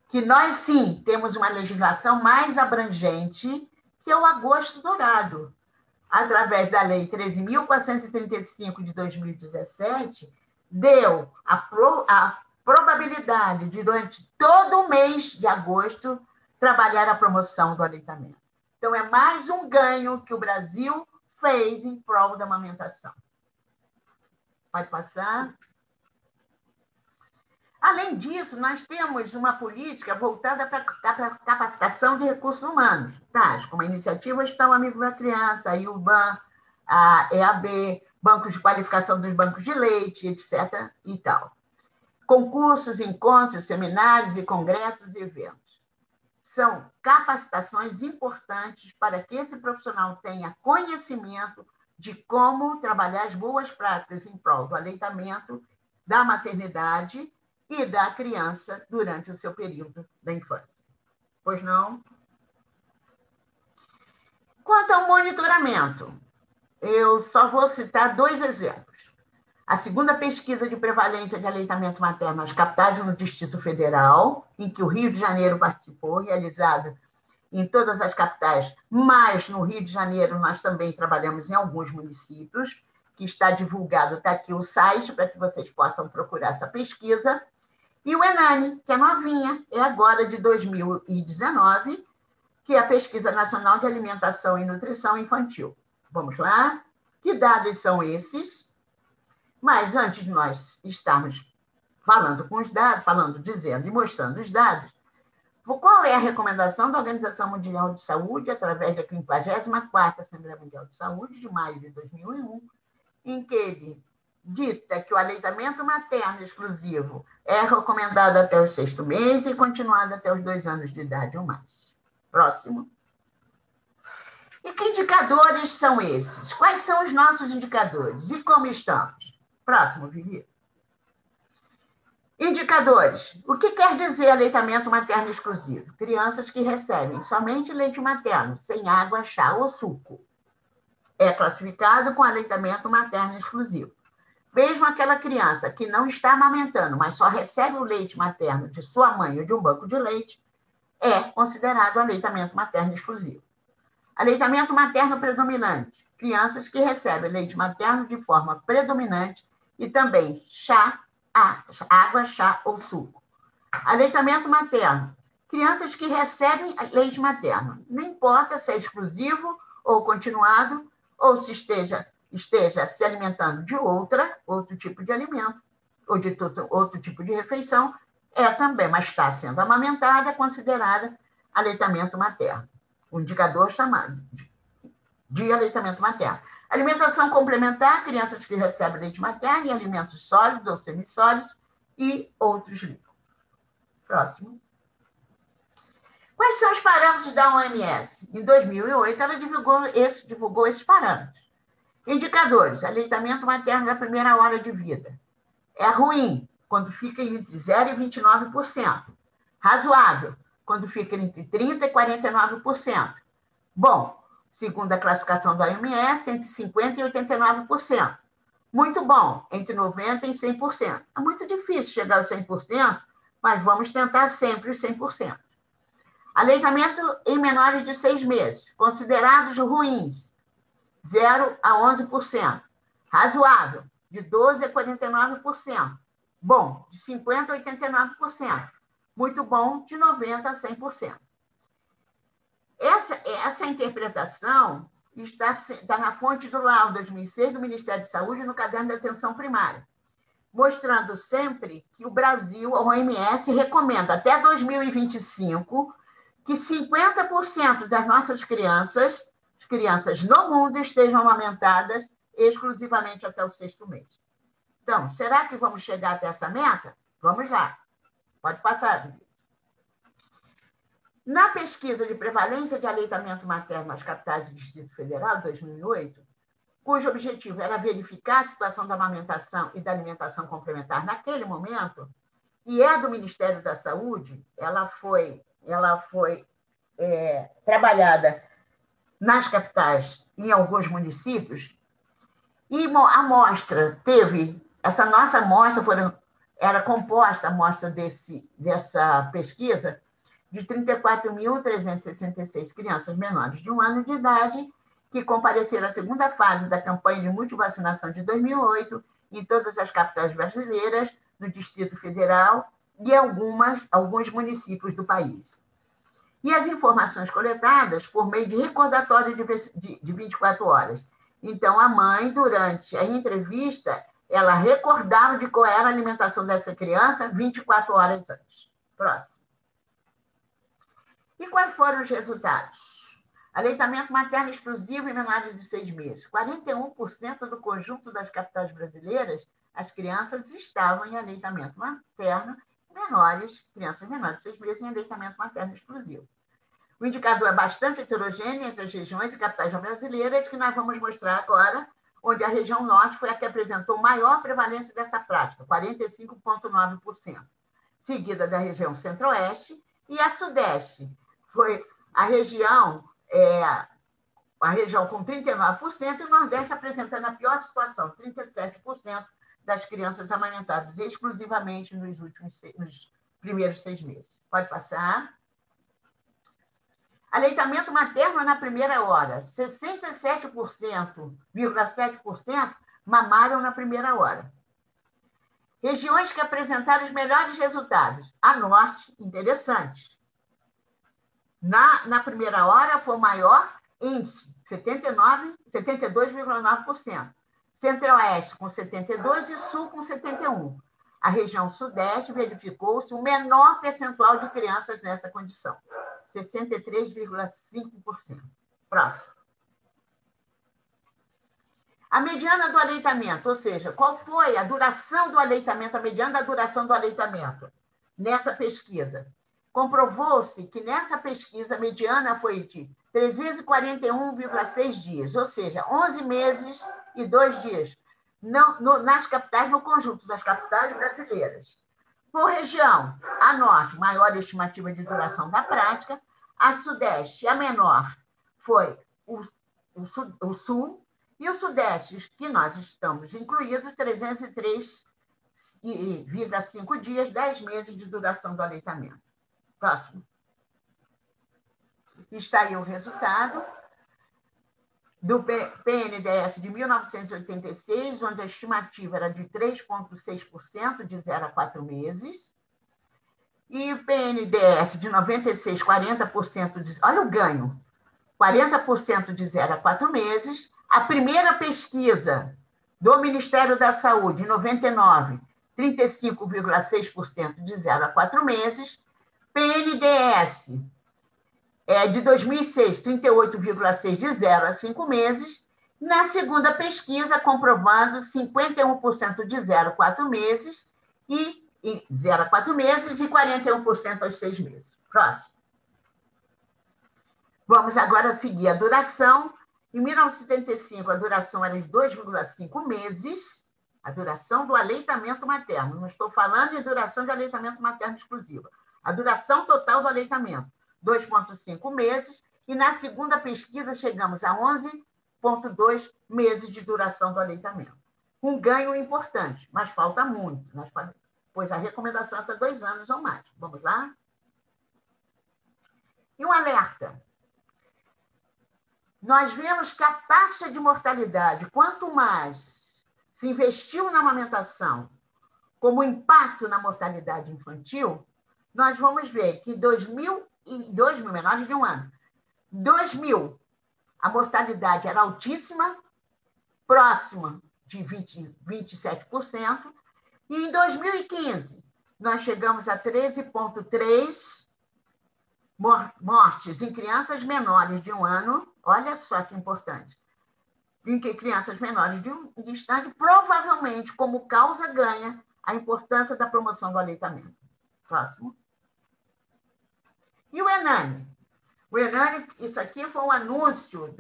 Que nós, sim, temos uma legislação mais abrangente que é o Agosto Dourado. Através da Lei 13.435 de 2017, deu a probabilidade de, durante todo o mês de agosto, trabalhar a promoção do aleitamento. Então, é mais um ganho que o Brasil fez em prol da amamentação. Pode passar. Além disso, nós temos uma política voltada para a capacitação de recursos humanos, tais como a iniciativa Gestão Amigo da Criança, a IUBAN, a EAB, bancos de qualificação dos bancos de leite, etc. e tal. Concursos, encontros, seminários e congressos e eventos. São capacitações importantes para que esse profissional tenha conhecimento de como trabalhar as boas práticas em prol do aleitamento, da maternidade e da criança durante o seu período da infância. Pois não? Quanto ao monitoramento, eu só vou citar 2 exemplos. A segunda pesquisa de prevalência de aleitamento materno nas capitais e no Distrito Federal, em que o Rio de Janeiro participou, realizada em todas as capitais, mas no Rio de Janeiro nós também trabalhamos em alguns municípios, que está divulgado, está aqui o site, para que vocês possam procurar essa pesquisa. E o ENANI, que é novinha, é agora de 2019, que é a Pesquisa Nacional de Alimentação e Nutrição Infantil. Vamos lá? Que dados são esses? Mas antes de nós estarmos falando com os dados, dizendo e mostrando os dados, qual é a recomendação da Organização Mundial de Saúde, através da 54ª Assembleia Mundial de Saúde, de maio de 2001, em que ele dita que o aleitamento materno exclusivo é recomendado até o 6º mês e continuado até os 2 anos de idade ou mais. Próximo. E que indicadores são esses? Quais são os nossos indicadores? E como estamos? Próximo, Vivi. Indicadores. O que quer dizer aleitamento materno exclusivo? Crianças que recebem somente leite materno, sem água, chá ou suco. É classificado com aleitamento materno exclusivo. Mesmo aquela criança que não está amamentando, mas só recebe o leite materno de sua mãe ou de um banco de leite, é considerado aleitamento materno exclusivo. Aleitamento materno predominante. crianças que recebem leite materno de forma predominante e também chá, água, chá ou suco. Aleitamento materno. Crianças que recebem leite materno, não importa se é exclusivo ou continuado, ou se esteja se alimentando de outro tipo de alimento, ou de outro tipo de refeição, também, mas está sendo amamentada, é considerada aleitamento materno. O indicador chamado de aleitamento materno. Alimentação complementar, crianças que recebem leite materno e alimentos sólidos ou semissólidos e outros líquidos. Próximo. Quais são os parâmetros da OMS? Em 2008, ela divulgou esses parâmetros. Indicadores. Aleitamento materno na primeira hora de vida. É ruim, quando fica entre 0% e 29%. Razoável, quando fica entre 30% e 49%. Bom, segundo a classificação da OMS, entre 50% e 89%. Muito bom, entre 90% e 100%. É muito difícil chegar aos 100%, mas vamos tentar sempre os 100%. Aleitamento em menores de 6 meses, considerados ruins, 0% a 11%. Razoável, de 12% a 49%. Bom, de 50% a 89%. Muito bom, de 90% a 100%. Essa interpretação está na fonte do laudo 2006 do Ministério da Saúde no caderno de atenção primária, mostrando sempre que o Brasil, a OMS, recomenda até 2025 que 50% das nossas crianças no mundo estejam amamentadas exclusivamente até o 6º mês. Então, será que vamos chegar até essa meta? Vamos lá. Pode passar, Vivi. Na pesquisa de prevalência de aleitamento materno nas capitais do Distrito Federal, de 2008, cujo objetivo era verificar a situação da amamentação e da alimentação complementar naquele momento, e é do Ministério da Saúde, ela foi trabalhada nas capitais e em alguns municípios, e a amostra essa nossa amostra era composta, a amostra dessa pesquisa, de 34.366 crianças menores de 1 ano de idade que compareceram à segunda fase da campanha de multivacinação de 2008 em todas as capitais brasileiras, no Distrito Federal e alguns municípios do país. E as informações coletadas por meio de recordatório de 24 horas. Então, a mãe, durante a entrevista, ela recordava de qual era a alimentação dessa criança 24 horas antes. Próximo. E quais foram os resultados? Aleitamento materno exclusivo em menores de 6 meses. 41% do conjunto das capitais brasileiras, as crianças estavam em aleitamento materno, crianças menores de 6 meses em aleitamento materno exclusivo. O indicador é bastante heterogêneo entre as regiões e capitais brasileiras, que nós vamos mostrar agora, onde a região norte foi a que apresentou maior prevalência dessa prática, 45,9%, seguida da região centro-oeste, e a sudeste foi a região com 39%, e o nordeste apresentando a pior situação, 37% das crianças amamentadas exclusivamente nos primeiros 6 meses. Pode passar. Aleitamento materno na primeira hora. 67,7% mamaram na primeira hora. Regiões que apresentaram os melhores resultados. A norte, interessante. Na primeira hora foi o maior índice, 72,9%. Centro-oeste com 72% e sul com 71%. A região sudeste verificou-se o menor percentual de crianças nessa condição, 63,5%. Próximo. A mediana do aleitamento, ou seja, qual foi a duração do aleitamento, a mediana da duração do aleitamento nessa pesquisa? Comprovou-se que nessa pesquisa a mediana foi de 341,6 dias, ou seja, 11 meses e 2 dias, nas capitais, no conjunto das capitais brasileiras. Por região, a norte, maior estimativa de duração da prática, a sudeste, a menor, foi o sul, e o sudeste, que nós estamos incluídos, 303,5 dias, 10 meses de duração do aleitamento. Próximo. Está aí o resultado. do PNDES de 1986, onde a estimativa era de 3,6%, de 0 a 4 meses, e o PNDES de 96, 40%, olha o ganho, 40% de 0 a 4 meses. A primeira pesquisa do Ministério da Saúde, em 99, 35,6% de 0 a 4 meses. PNDES de 2006, 38,6% de 0 a 5 meses. Na segunda pesquisa, comprovando 51% de 0 a 4 meses e 0 a 4 meses e 41% aos 6 meses. Próximo. Vamos agora seguir a duração. Em 1975, a duração era de 2,5 meses, a duração do aleitamento materno. Não estou falando de duração de aleitamento materno exclusiva. A duração total do aleitamento, 2,5 meses. E na segunda pesquisa, chegamos a 11,2 meses de duração do aleitamento. Um ganho importante, mas falta muito, pois a recomendação é até 2 anos ou mais. Vamos lá? E um alerta. Nós vemos que a taxa de mortalidade, quanto mais se investiu na amamentação, como impacto na mortalidade infantil, nós vamos ver que 2.000 menores de 1 ano, 2000, a mortalidade era altíssima, próxima de 27%, e em 2015, nós chegamos a 13,3% mortes em crianças menores de 1 ano, olha só que importante, em que crianças menores de estágio, provavelmente, como causa ganha, a importância da promoção do aleitamento. Próximo. E o ENANI? O ENANI, isso aqui foi um anúncio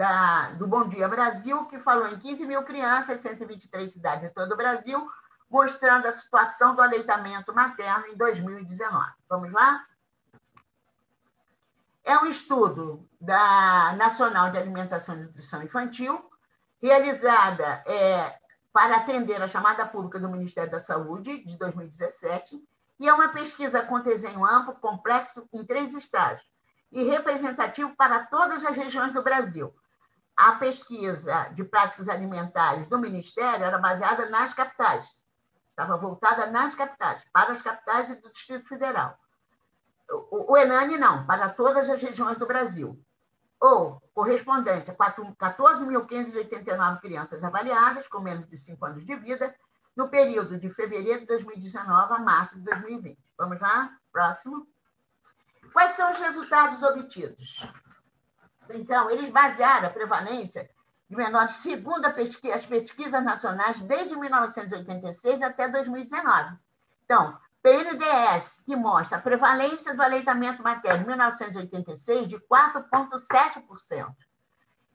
do Bom Dia Brasil, que falou em 15 mil crianças, 123 cidades de todo o Brasil, mostrando a situação do aleitamento materno em 2019. Vamos lá? É um estudo da Nacional de Alimentação e Nutrição Infantil, realizada para atender a chamada pública do Ministério da Saúde, de 2017, e é uma pesquisa com desenho amplo, complexo, em 3 estágios, e representativo para todas as regiões do Brasil. A pesquisa de práticas alimentares do Ministério era baseada nas capitais, estava voltada nas capitais, para as capitais e do Distrito Federal. O ENANI não, para todas as regiões do Brasil. Ou correspondente a 14.589 crianças avaliadas com menos de 5 anos de vida, no período de fevereiro de 2019 a março de 2020. Vamos lá? Próximo. Quais são os resultados obtidos? Então, eles basearam a prevalência de menores segundo as pesquisas nacionais desde 1986 até 2019. Então, PNDES, que mostra a prevalência do aleitamento materno em 1986 de 4,7%.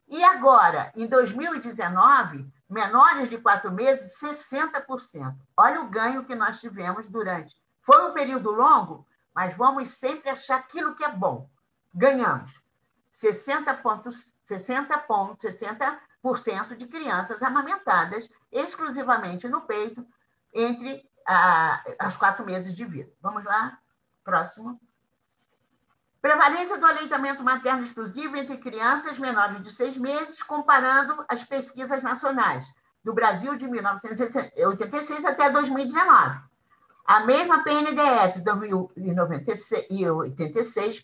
E agora, em 2019, menores de 4 meses, 60%. Olha o ganho que nós tivemos durante. Foi um período longo, mas vamos sempre achar aquilo que é bom. Ganhamos 60% de crianças amamentadas exclusivamente no peito entre aos 4 meses de vida. Vamos lá? Próximo. Prevalência do aleitamento materno exclusivo entre crianças menores de 6 meses, comparando as pesquisas nacionais do Brasil de 1986 até 2019. A mesma PNDES de 1986,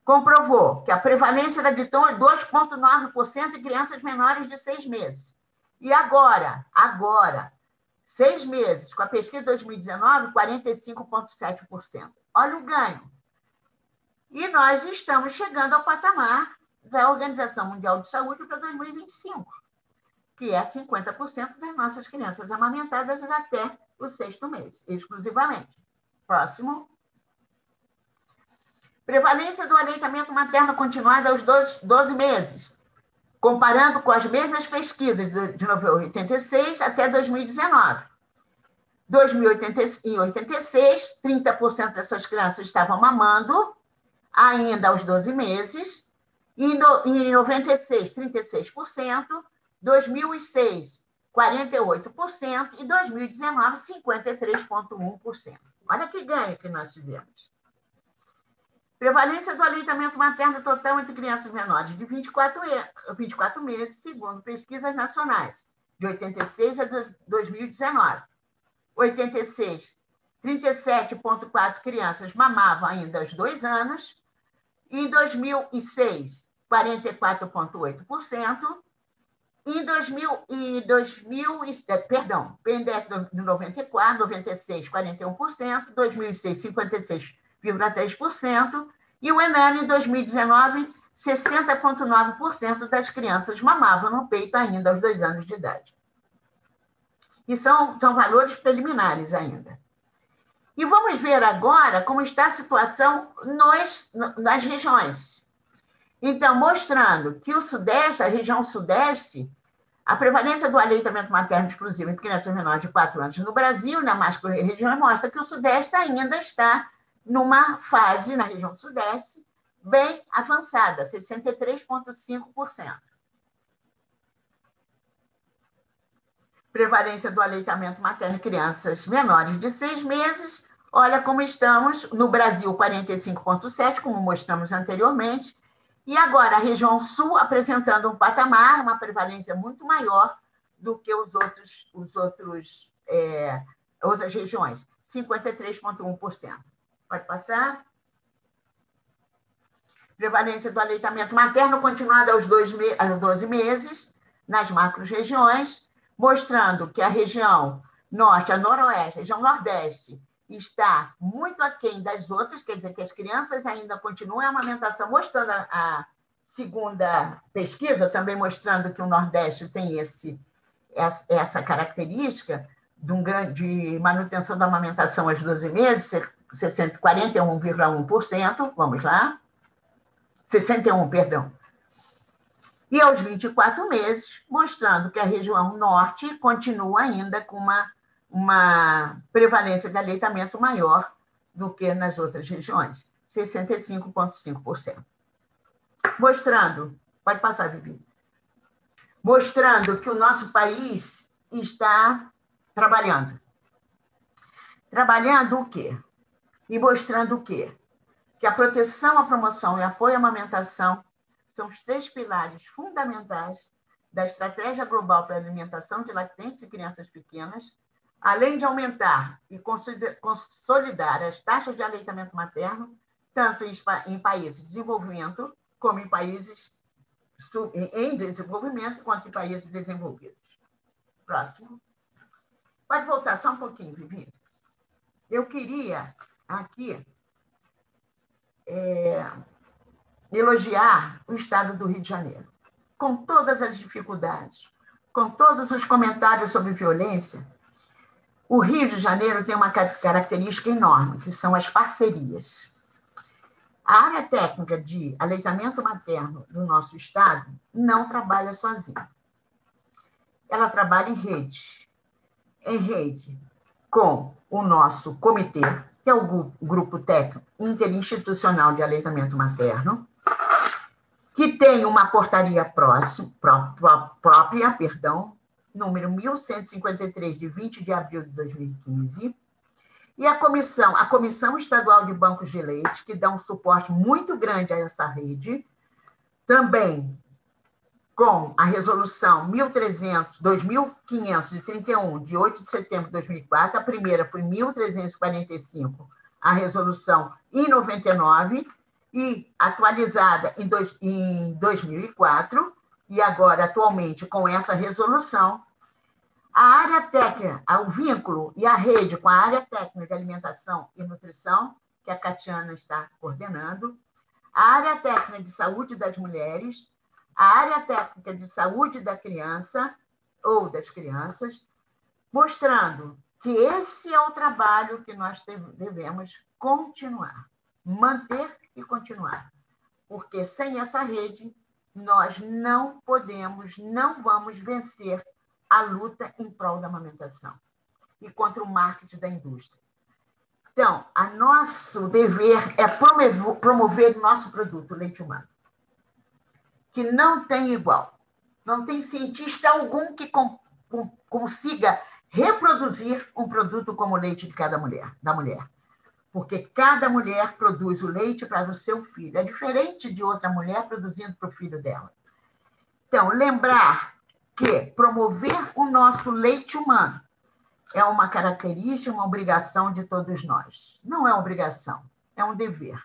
comprovou que a prevalência era de 2,9% em crianças menores de 6 meses. E agora, 6 meses, com a pesquisa de 2019, 45,7%. Olha o ganho. E nós estamos chegando ao patamar da Organização Mundial de Saúde para 2025, que é 50% das nossas crianças amamentadas até o 6º mês, exclusivamente. Próximo. Prevalência do aleitamento materno continuado aos 12 meses, comparando com as mesmas pesquisas de 1986 até 2019. Em 1986, 30% dessas crianças estavam mamando, ainda aos 12 meses. Em 96, 36%. 2006, 48%. E 2019, 53,1%. Olha que ganho que nós tivemos. Prevalência do aleitamento materno total entre crianças menores de 24 meses, segundo pesquisas nacionais, de 86 a 2019. 86, 37,4 crianças mamavam ainda aos 2 anos. Em 2006, 44,8%. Em PNDES de 94, 96, 41%, 2006, 56,3%, e o ENANI, em 2019, 60,9% das crianças mamavam no peito ainda aos 2 anos de idade. E são valores preliminares ainda. E vamos ver agora como está a situação nas regiões. Então, mostrando que o Sudeste, a região Sudeste, a prevalência do aleitamento materno exclusivo entre crianças menores de 4 anos no Brasil, na macro-região, mostra que o Sudeste ainda está numa fase, na região Sudeste, bem avançada, 63,5%. Prevalência do aleitamento materno em crianças menores de 6 meses, olha como estamos, no Brasil, 45,7%, como mostramos anteriormente, e agora a região Sul apresentando um patamar, uma prevalência muito maior do que outras regiões, 53,1%. Pode passar? Prevalência do aleitamento materno continuada aos 12 meses, nas macro-regiões, mostrando que a região Norte, a Noroeste, a região Nordeste, está muito aquém das outras, quer dizer que as crianças ainda continuam a amamentação, mostrando a segunda pesquisa, também mostrando que o Nordeste tem essa característica de manutenção da amamentação aos 12 meses, 41,1%, vamos lá, 61, perdão. E aos 24 meses, mostrando que a região Norte continua ainda com uma prevalência de aleitamento maior do que nas outras regiões, 65,5%. Mostrando, pode passar, Vivi, mostrando que o nosso país está trabalhando. Trabalhando o quê? E mostrando o quê? Que a proteção, a promoção e apoio à amamentação são os 3 pilares fundamentais da Estratégia Global para a Alimentação de Lactentes e Crianças Pequenas, além de aumentar e consolidar as taxas de aleitamento materno, tanto em países de desenvolvimento, como em países em desenvolvimento, quanto em países desenvolvidos. Próximo. Pode voltar só um pouquinho, Vivi. Eu queria aqui elogiar o Estado do Rio de Janeiro, com todas as dificuldades, com todos os comentários sobre violência. O Rio de Janeiro tem uma característica enorme, que são as parcerias. A área técnica de aleitamento materno do nosso estado não trabalha sozinha. Ela trabalha em rede com o nosso comitê, que é o Grupo Técnico Interinstitucional de Aleitamento Materno, que tem uma portaria própria, número 1153, de 20 de abril de 2015, e a Comissão Estadual de Bancos de Leite, que dá um suporte muito grande a essa rede, também com a resolução 2531, de 8 de setembro de 2004, a primeira foi 1345, a resolução em 99, e atualizada em 2004, e agora, atualmente, com essa resolução, a área técnica, o vínculo e a rede com a área técnica de alimentação e nutrição, que a Catiana está coordenando, a área técnica de saúde das mulheres, a área técnica de saúde da criança ou das crianças, mostrando que esse é o trabalho que nós devemos continuar, manter e continuar, porque sem essa rede nós não podemos, não vamos vencer a luta em prol da amamentação e contra o marketing da indústria. Então, nosso dever é promover o nosso produto, o leite humano, que não tem igual. Não tem cientista algum que consiga reproduzir um produto como o leite de cada mulher, da mulher. porque cada mulher produz o leite para o seu filho. É diferente de outra mulher produzindo para o filho dela. Então, lembrar que promover o nosso leite humano é uma característica, uma obrigação de todos nós. Não é obrigação, é um dever,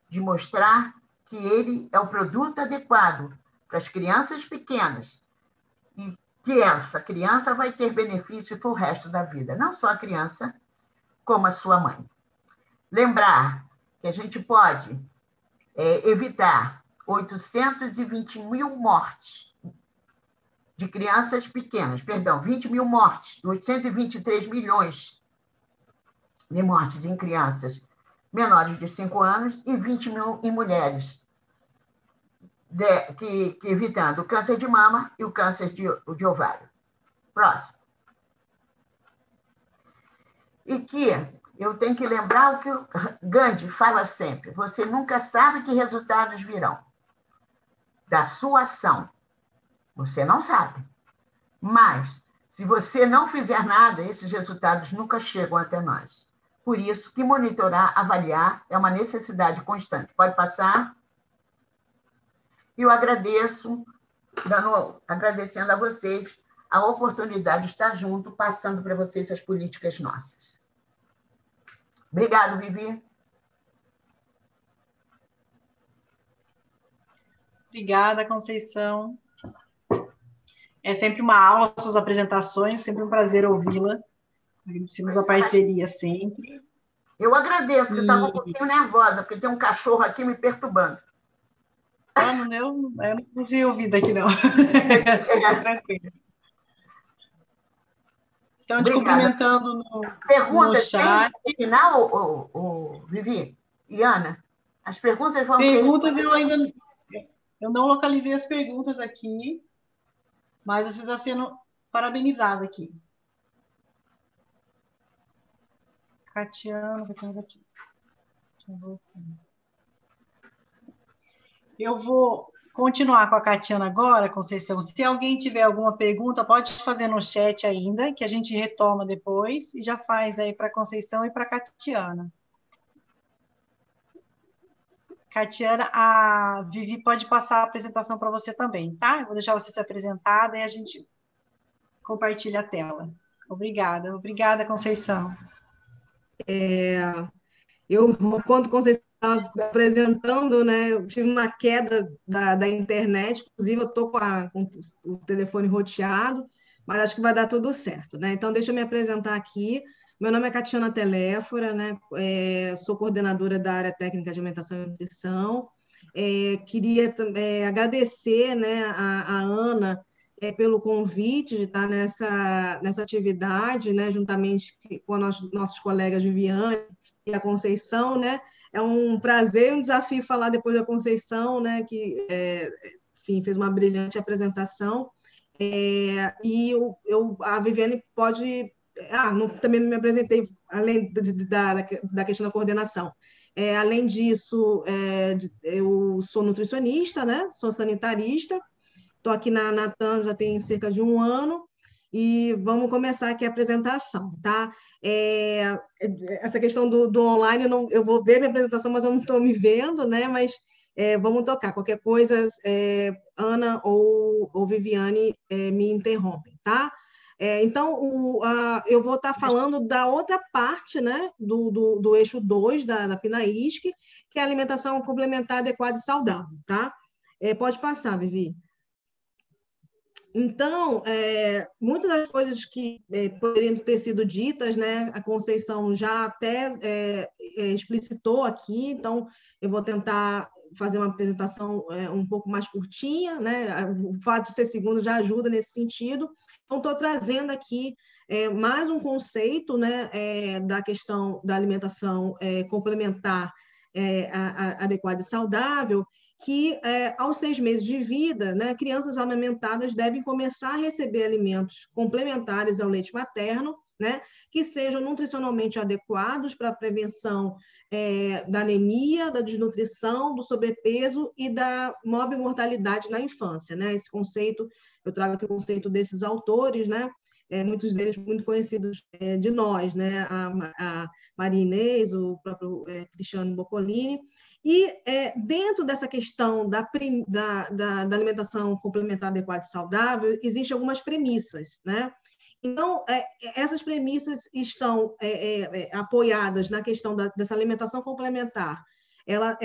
de mostrar que ele é o produto adequado para as crianças pequenas e que essa criança vai ter benefício para o resto da vida, não só a criança, como a sua mãe. Lembrar que a gente pode evitar 820 mil mortes de crianças pequenas, 20 mil mortes, 823 milhões de mortes em crianças menores de 5 anos e 20 mil em mulheres, evitando o câncer de mama e o câncer de ovário. Próximo. E que eu tenho que lembrar o que o Gandhi fala sempre: você nunca sabe que resultados virão da sua ação. Você não sabe. Mas, se você não fizer nada, esses resultados nunca chegam até nós. Por isso que monitorar, avaliar, é uma necessidade constante. Pode passar? E eu agradeço, agradecendo a vocês a oportunidade de estar junto, passando para vocês as políticas nossas. Obrigado, Vivi. Obrigada, Conceição. É sempre uma aula suas apresentações, sempre um prazer ouvi-la. Agradecemos a parceria sempre. Eu agradeço, que eu estava um pouquinho nervosa, porque tem um cachorro aqui me perturbando. Eu não consegui ouvir daqui, não. Tranquilo. Estão te cumprimentando no chat. No final, Vivi e Ana, as perguntas vão... Perguntas eu não localizei as perguntas aqui, mas você está sendo parabenizada aqui. Catiana. Eu vou continuar com a Catiana agora, Conceição. Se alguém tiver alguma pergunta, pode fazer no chat ainda, que a gente retoma depois, e já faz aí para a Conceição e para a Catiana. Catiana, a Vivi pode passar a apresentação para você também, tá? Eu vou deixar você se apresentar, e a gente compartilha a tela. Obrigada, Conceição. Quando Conceição estava apresentando, né, eu tive uma queda da internet, inclusive eu estou com o telefone roteado, mas acho que vai dar tudo certo, né? Então, deixa eu me apresentar aqui. Meu nome é Catiana Teléfora, né? Sou coordenadora da área técnica de alimentação e nutrição. Queria agradecer, né, a Ana pelo convite de estar nessa atividade, né, juntamente com nossos colegas Viviane e a Conceição, né? É um prazer e um desafio falar depois da Conceição, né, que enfim, fez uma brilhante apresentação. E a Viviane pode... também não me apresentei, além da questão da coordenação. Além disso, eu sou nutricionista, né? Sou sanitarista, estou aqui na Natan já tem cerca de 1 ano, e vamos começar aqui a apresentação, tá? Essa questão do online, eu vou ver minha apresentação, mas eu não estou me vendo, né? Mas vamos tocar. Qualquer coisa, Ana ou Viviane me interrompem, tá? Então, eu vou estar falando da outra parte, né, do eixo 2 da PNAISC, que é a alimentação complementar adequada e saudável, tá? Pode passar, Vivi. Então, muitas das coisas que poderiam ter sido ditas, né, a Conceição já até explicitou aqui, então eu vou tentar fazer uma apresentação um pouco mais curtinha, né? O fato de ser segundo já ajuda nesse sentido. Então, estou trazendo aqui mais um conceito, né, da questão da alimentação complementar adequada e saudável, que aos 6 meses de vida, né, crianças amamentadas devem começar a receber alimentos complementares ao leite materno, né, que sejam nutricionalmente adequados para a prevenção da anemia, da desnutrição, do sobrepeso e da morbimortalidade na infância, né? Esse conceito, eu trago aqui o conceito desses autores, né? muitos deles muito conhecidos de nós, né? A Maria Inês, o próprio Cristiano Boccolini. E dentro dessa questão da alimentação complementar adequada e saudável, existem algumas premissas, né? Então, essas premissas estão apoiadas na questão dessa alimentação complementar. Ela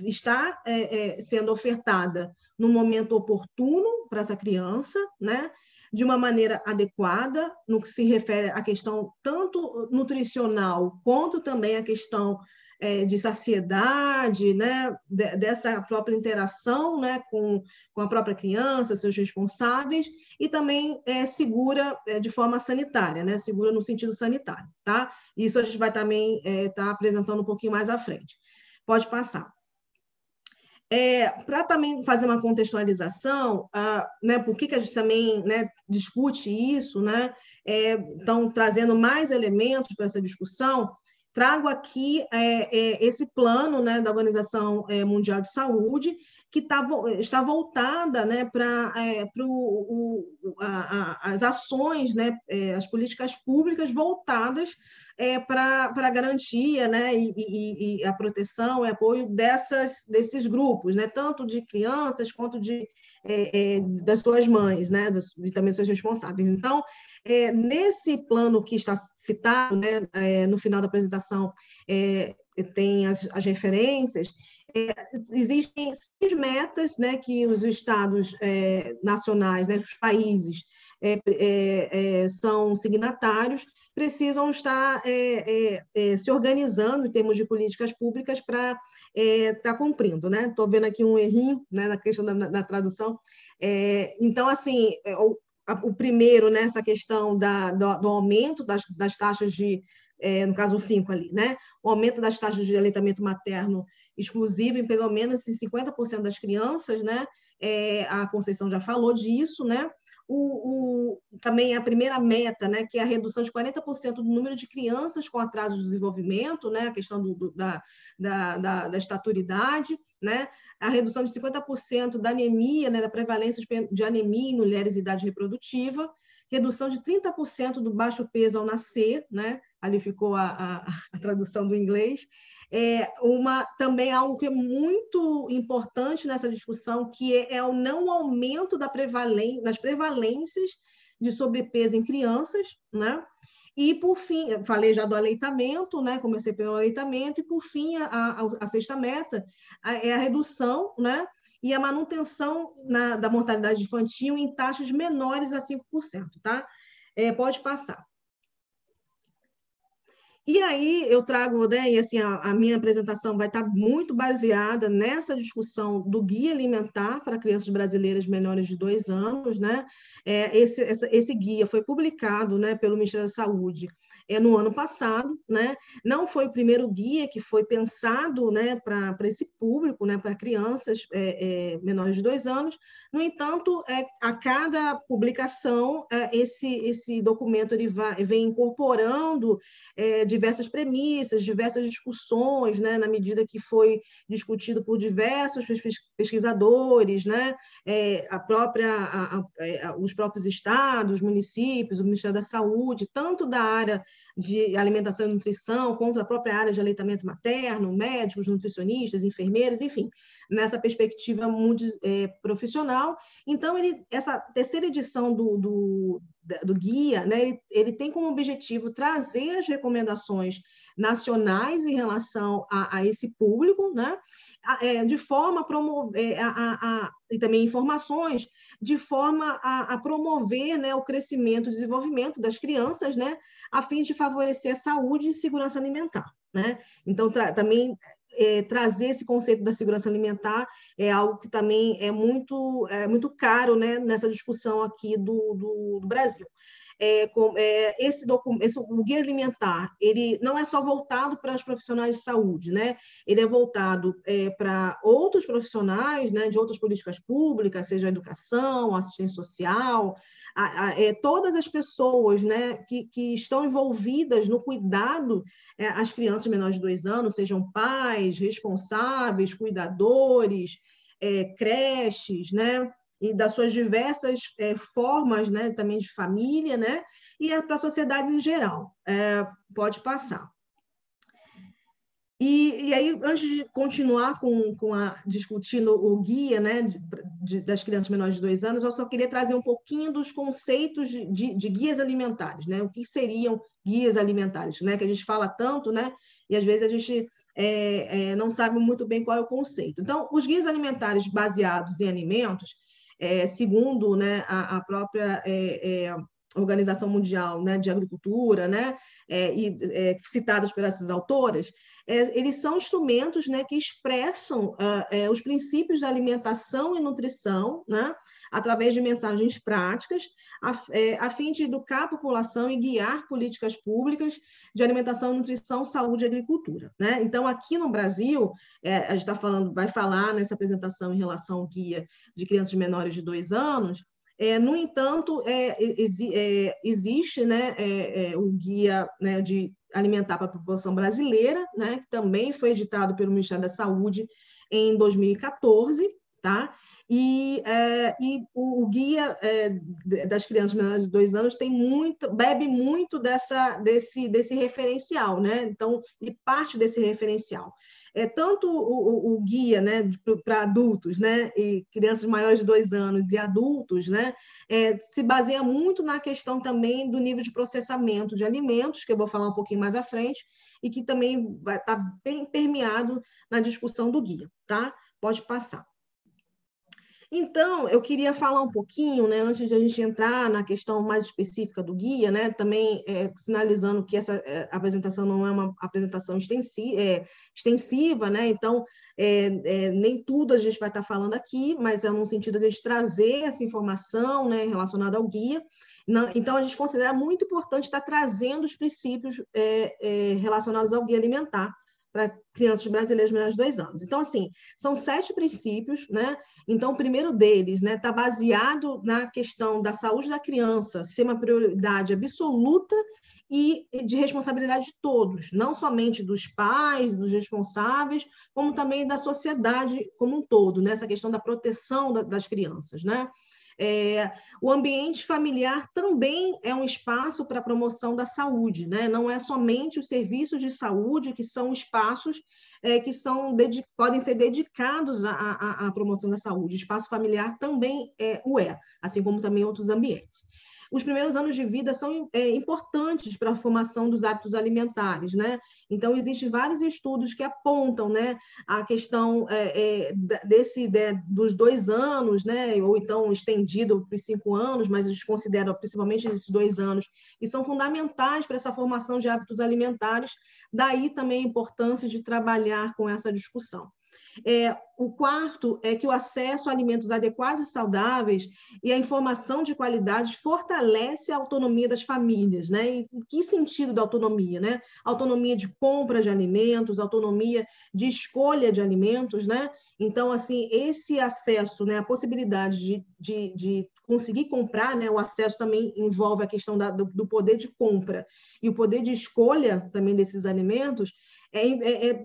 está sendo ofertada no momento oportuno para essa criança, né? De uma maneira adequada, no que se refere à questão tanto nutricional, quanto também à questão de saciedade, né? Dessa própria interação, né? com a própria criança, seus responsáveis, e também segura de forma sanitária, né? Segura no sentido sanitário, tá? Isso a gente vai também estar apresentando um pouquinho mais à frente. Pode passar. Para também fazer uma contextualização, né, por que a gente também, né, discute isso, né? Então, trazendo mais elementos para essa discussão, trago aqui esse plano, né, da Organização Mundial de Saúde, que está voltada, né, para as ações, né, as políticas públicas voltadas para a garantia, né, e a proteção e apoio desses grupos, né, tanto de crianças quanto das suas mães, né, e também dos seus responsáveis. Então, nesse plano que está citado, né, no final da apresentação, tem as referências, existem 6 metas, né, que os estados nacionais, né, os países são signatários, precisam estar se organizando em termos de políticas públicas para estar cumprindo, né? Estou vendo aqui um errinho, né, na questão da tradução. Então, assim, o primeiro, né, essa questão do aumento das taxas de, no caso o 5 ali, né? O aumento das taxas de aleitamento materno exclusivo em pelo menos 50% das crianças, né? A Conceição já falou disso, né? Também a primeira meta, né, que é a redução de 40% do número de crianças com atraso de desenvolvimento, né, a questão da estaturidade, né, a redução de 50% da anemia, né, da prevalência de anemia em mulheres em idade reprodutiva, redução de 30% do baixo peso ao nascer, né, ali ficou a tradução do inglês. Também algo que é muito importante nessa discussão, que é o não aumento das prevalências de sobrepeso em crianças, né? E, por fim, falei já do aleitamento, né? Comecei pelo aleitamento, e, por fim, a sexta meta é a redução, né? E a manutenção da mortalidade infantil em taxas menores a 5%, tá? Pode passar. E aí eu trago, né, e assim, a minha apresentação vai estar muito baseada nessa discussão do Guia Alimentar para Crianças Brasileiras Menores de 2 anos, né? Esse guia foi publicado, né, pelo Ministério da Saúde no ano passado, né? Não foi o primeiro guia que foi pensado, né, para esse público, né, para crianças menores de 2 anos. No entanto, a cada publicação, esse documento ele vem incorporando diversas premissas, diversas discussões, né, na medida que foi discutido por diversos pesquisadores, né, os próprios estados, municípios, o Ministério da Saúde, tanto da área de alimentação e nutrição, quanto da própria área de aleitamento materno, médicos, nutricionistas, enfermeiros, enfim, nessa perspectiva profissional. Então, essa terceira edição do guia, né, ele tem como objetivo trazer as recomendações nacionais em relação a esse público, né, de forma a promover, e também informações, de forma a promover, né, o crescimento e desenvolvimento das crianças, né, a fim de favorecer a saúde e segurança alimentar, né? Então, também trazer esse conceito da segurança alimentar é algo que também é muito caro, né, nessa discussão aqui do Brasil. O Guia Alimentar, ele não é só voltado para os profissionais de saúde, né? Ele é voltado para outros profissionais, né, de outras políticas públicas, seja a educação, a assistência social, todas as pessoas, né, que estão envolvidas no cuidado às crianças menores de 2 anos, sejam pais, responsáveis, cuidadores, creches, né? E das suas diversas formas, né, também de família, né, e para a sociedade em geral. Pode passar. E aí, antes de continuar discutindo o guia, né, das crianças menores de 2 anos, eu só queria trazer um pouquinho dos conceitos de guias alimentares, né? O que seriam guias alimentares, né? Que a gente fala tanto, né? E às vezes a gente não sabe muito bem qual é o conceito. Então, os guias alimentares baseados em alimentos, segundo, né, a própria Organização Mundial, né, de Agricultura, né, citadas por essas autoras, eles são instrumentos, né, que expressam os princípios da alimentação e nutrição, né, através de mensagens práticas, a fim de educar a população e guiar políticas públicas de alimentação, nutrição, saúde e agricultura, né? Então, aqui no Brasil, a gente vai falar nessa apresentação em relação ao guia de crianças menores de 2 anos. No entanto, existe, né, o guia, né, de alimentar para a população brasileira, né, que também foi editado pelo Ministério da Saúde em 2014, tá? E o guia das crianças menores de 2 anos bebe muito desse referencial, né? Então, ele parte desse referencial. Tanto o guia, né, para adultos, né, e crianças maiores de 2 anos e adultos, né, se baseia muito na questão também do nível de processamento de alimentos, que eu vou falar um pouquinho mais à frente, e que também vai estar bem permeado na discussão do guia, tá? Pode passar. Então, eu queria falar um pouquinho, né, antes de a gente entrar na questão mais específica do guia, né, também sinalizando que essa apresentação não é uma apresentação extensiva, né, então nem tudo a gente vai estar falando aqui, mas é no sentido de a gente trazer essa informação, né, relacionada ao guia. Então, a gente considera muito importante estar trazendo os princípios relacionados ao guia alimentar para crianças brasileiras menores de 2 anos. Então, assim, são 7 princípios, né? Então, o primeiro deles, né, está baseado na questão da saúde da criança ser uma prioridade absoluta e de responsabilidade de todos, não somente dos pais, dos responsáveis, como também da sociedade como um todo, né? Essa questão da proteção das crianças, né? O ambiente familiar também é um espaço para a promoção da saúde, né? Não é somente os serviços de saúde que são espaços que podem ser dedicados à promoção da saúde. O espaço familiar também assim como também outros ambientes. Os primeiros anos de vida são importantes para a formação dos hábitos alimentares, né? Então, existem vários estudos que apontam, né, a questão dos 2 anos, né, ou então estendido para os 5 anos, mas eles consideram principalmente esses 2 anos, e são fundamentais para essa formação de hábitos alimentares, daí também a importância de trabalhar com essa discussão. O quarto é que o acesso a alimentos adequados e saudáveis e a informação de qualidade fortalece a autonomia das famílias, né? E em que sentido da autonomia, né? Autonomia de compra de alimentos, autonomia de escolha de alimentos, né? Então, assim, esse acesso, né, a possibilidade de conseguir comprar, né, o acesso também envolve a questão do poder de compra e o poder de escolha também desses alimentos.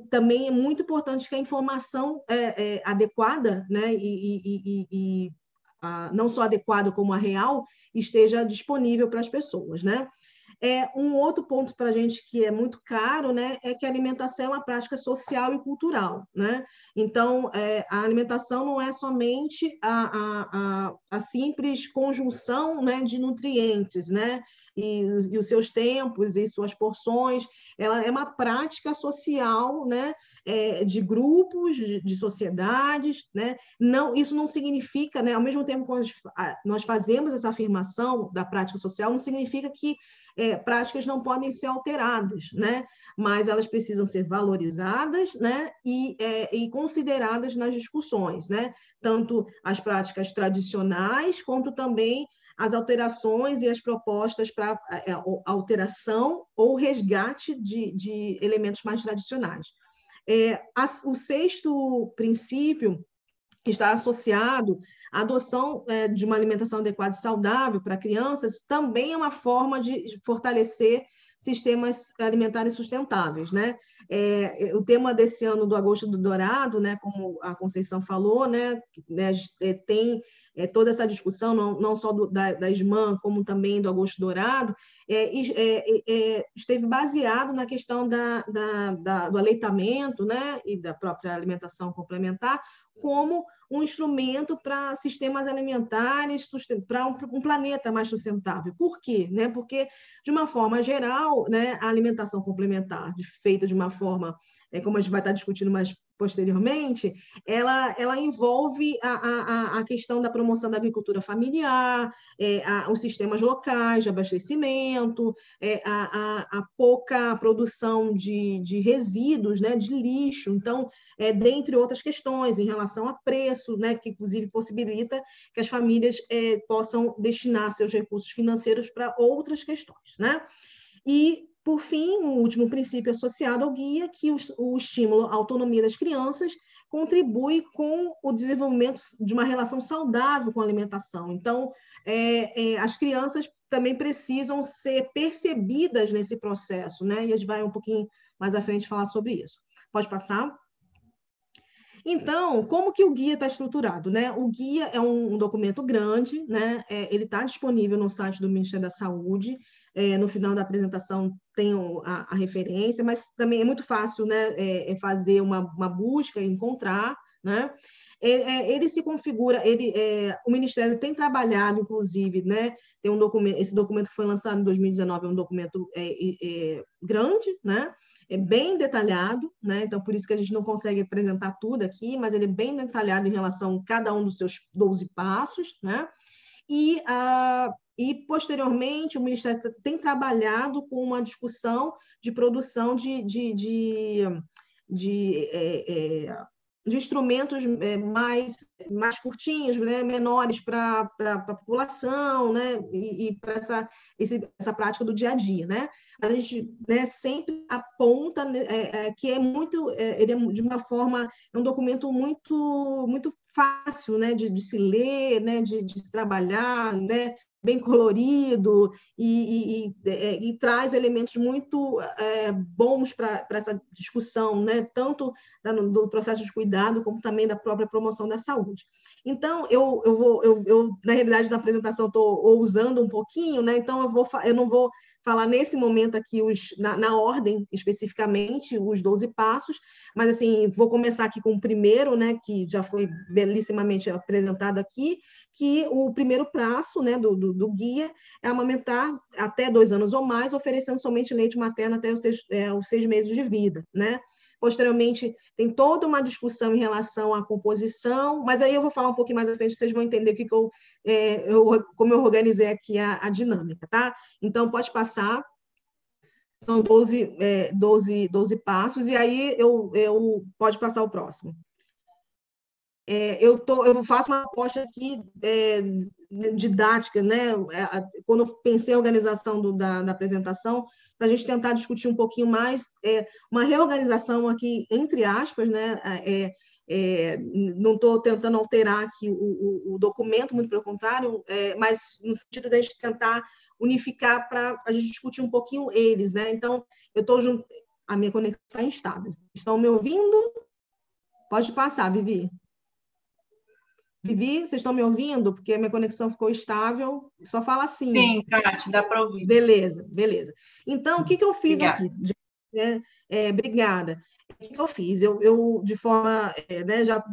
Também é muito importante que a informação adequada, né, não só adequada como a real, esteja disponível para as pessoas, né? Um outro ponto para a gente que é muito caro, né, é que a alimentação é uma prática social e cultural, né? Então, a alimentação não é somente a simples conjunção, né, de nutrientes, né? E os seus tempos e suas porções, ela é uma prática social, né, de grupos, de sociedades, né? Isso não significa, né, ao mesmo tempo que nós fazemos essa afirmação da prática social, não significa que práticas não podem ser alteradas, né? Mas elas precisam ser valorizadas, né? E consideradas nas discussões, né? Tanto as práticas tradicionais, quanto também as alterações e as propostas para alteração ou resgate de elementos mais tradicionais. O sexto princípio está associado à adoção de uma alimentação adequada e saudável para crianças, também é uma forma de fortalecer sistemas alimentares sustentáveis, né? O tema desse ano do Agosto do Dourado, né, como a Conceição falou, né, tem toda essa discussão, não só da SMAN, como também do Agosto Dourado, esteve baseado na questão do aleitamento, né, e da própria alimentação complementar, como um instrumento para sistemas alimentares, para um planeta mais sustentável. Por quê? Né? Porque, de uma forma geral, né, a alimentação complementar, feita de uma forma, como a gente vai estar discutindo mais posteriormente, ela envolve a questão da promoção da agricultura familiar, os sistemas locais de abastecimento, a pouca produção de resíduos, né, de lixo. Então, dentre outras questões, em relação a preço, né, que inclusive possibilita que as famílias possam destinar seus recursos financeiros para outras questões, né? E, por fim, o último princípio associado ao guia, que o estímulo à autonomia das crianças contribui com o desenvolvimento de uma relação saudável com a alimentação. Então, as crianças também precisam ser percebidas nesse processo, né? E a gente vai um pouquinho mais à frente falar sobre isso. Pode passar? Então, como que o guia está estruturado, né? O guia é um documento grande, né? Ele está disponível no site do Ministério da Saúde. No final da apresentação tem a referência, mas também é muito fácil, né, fazer uma busca e encontrar, né? Ele se configura, o Ministério tem trabalhado, inclusive, né, tem um documento, esse documento que foi lançado em 2019 é um documento grande, né? É bem detalhado, né? Então, por isso que a gente não consegue apresentar tudo aqui, mas ele é bem detalhado em relação a cada um dos seus 12 passos, né? E, posteriormente, o Ministério tem trabalhado com uma discussão de produção de instrumentos mais curtinhos, né, menores para a população, né, e para essa prática do dia a dia, né? A gente, né, sempre aponta que ele é de uma forma, é um documento muito fácil, né, de se ler, né, de se trabalhar, né, bem colorido e traz elementos muito bons para essa discussão, né? Tanto do processo de cuidado como também da própria promoção da saúde. Então, eu na realidade, na apresentação, estou ousando um pouquinho, né? Então, eu não vou falar nesse momento aqui na ordem especificamente os 12 passos, mas assim, vou começar aqui com o primeiro, né, que já foi belíssimamente apresentado aqui, que o primeiro passo, né, do guia é amamentar até 2 anos ou mais, oferecendo somente leite materno até os 6 meses de vida, né? Posteriormente, tem toda uma discussão em relação à composição, mas aí eu vou falar um pouquinho mais à frente, vocês vão entender como eu organizei aqui a dinâmica, tá? Então, pode passar. São 12 passos, e aí pode passar o próximo. Eu faço uma aposta aqui didática, né? Quando eu pensei em organização da apresentação, para a gente tentar discutir um pouquinho mais, uma reorganização aqui, entre aspas, né? Não estou tentando alterar aqui o documento, muito pelo contrário, mas no sentido de a gente tentar unificar para a gente discutir um pouquinho eles, né? Então, eu estou junto, a minha conexão está instável. Estão me ouvindo? Pode passar, Vivi. Vivi, vocês estão me ouvindo? Porque a minha conexão ficou estável. Só fala assim. Sim, Cátia, dá para ouvir. Beleza. Então, o que eu fiz Obrigada. aqui? Obrigada. O que eu fiz? Eu de forma, né, já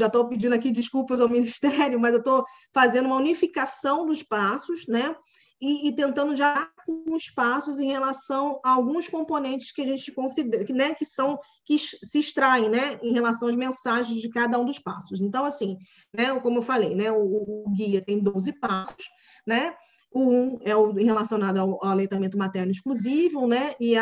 estou pedindo aqui desculpas ao Ministério, mas eu estou fazendo uma unificação dos passos, né? E tentando já com os passos em relação a alguns componentes que a gente considera, né, que se extraem, né, em relação às mensagens de cada um dos passos. Então, assim, né, como eu falei, né, o guia tem 12 passos, né? O 1 é o relacionado ao aleitamento materno exclusivo, né? E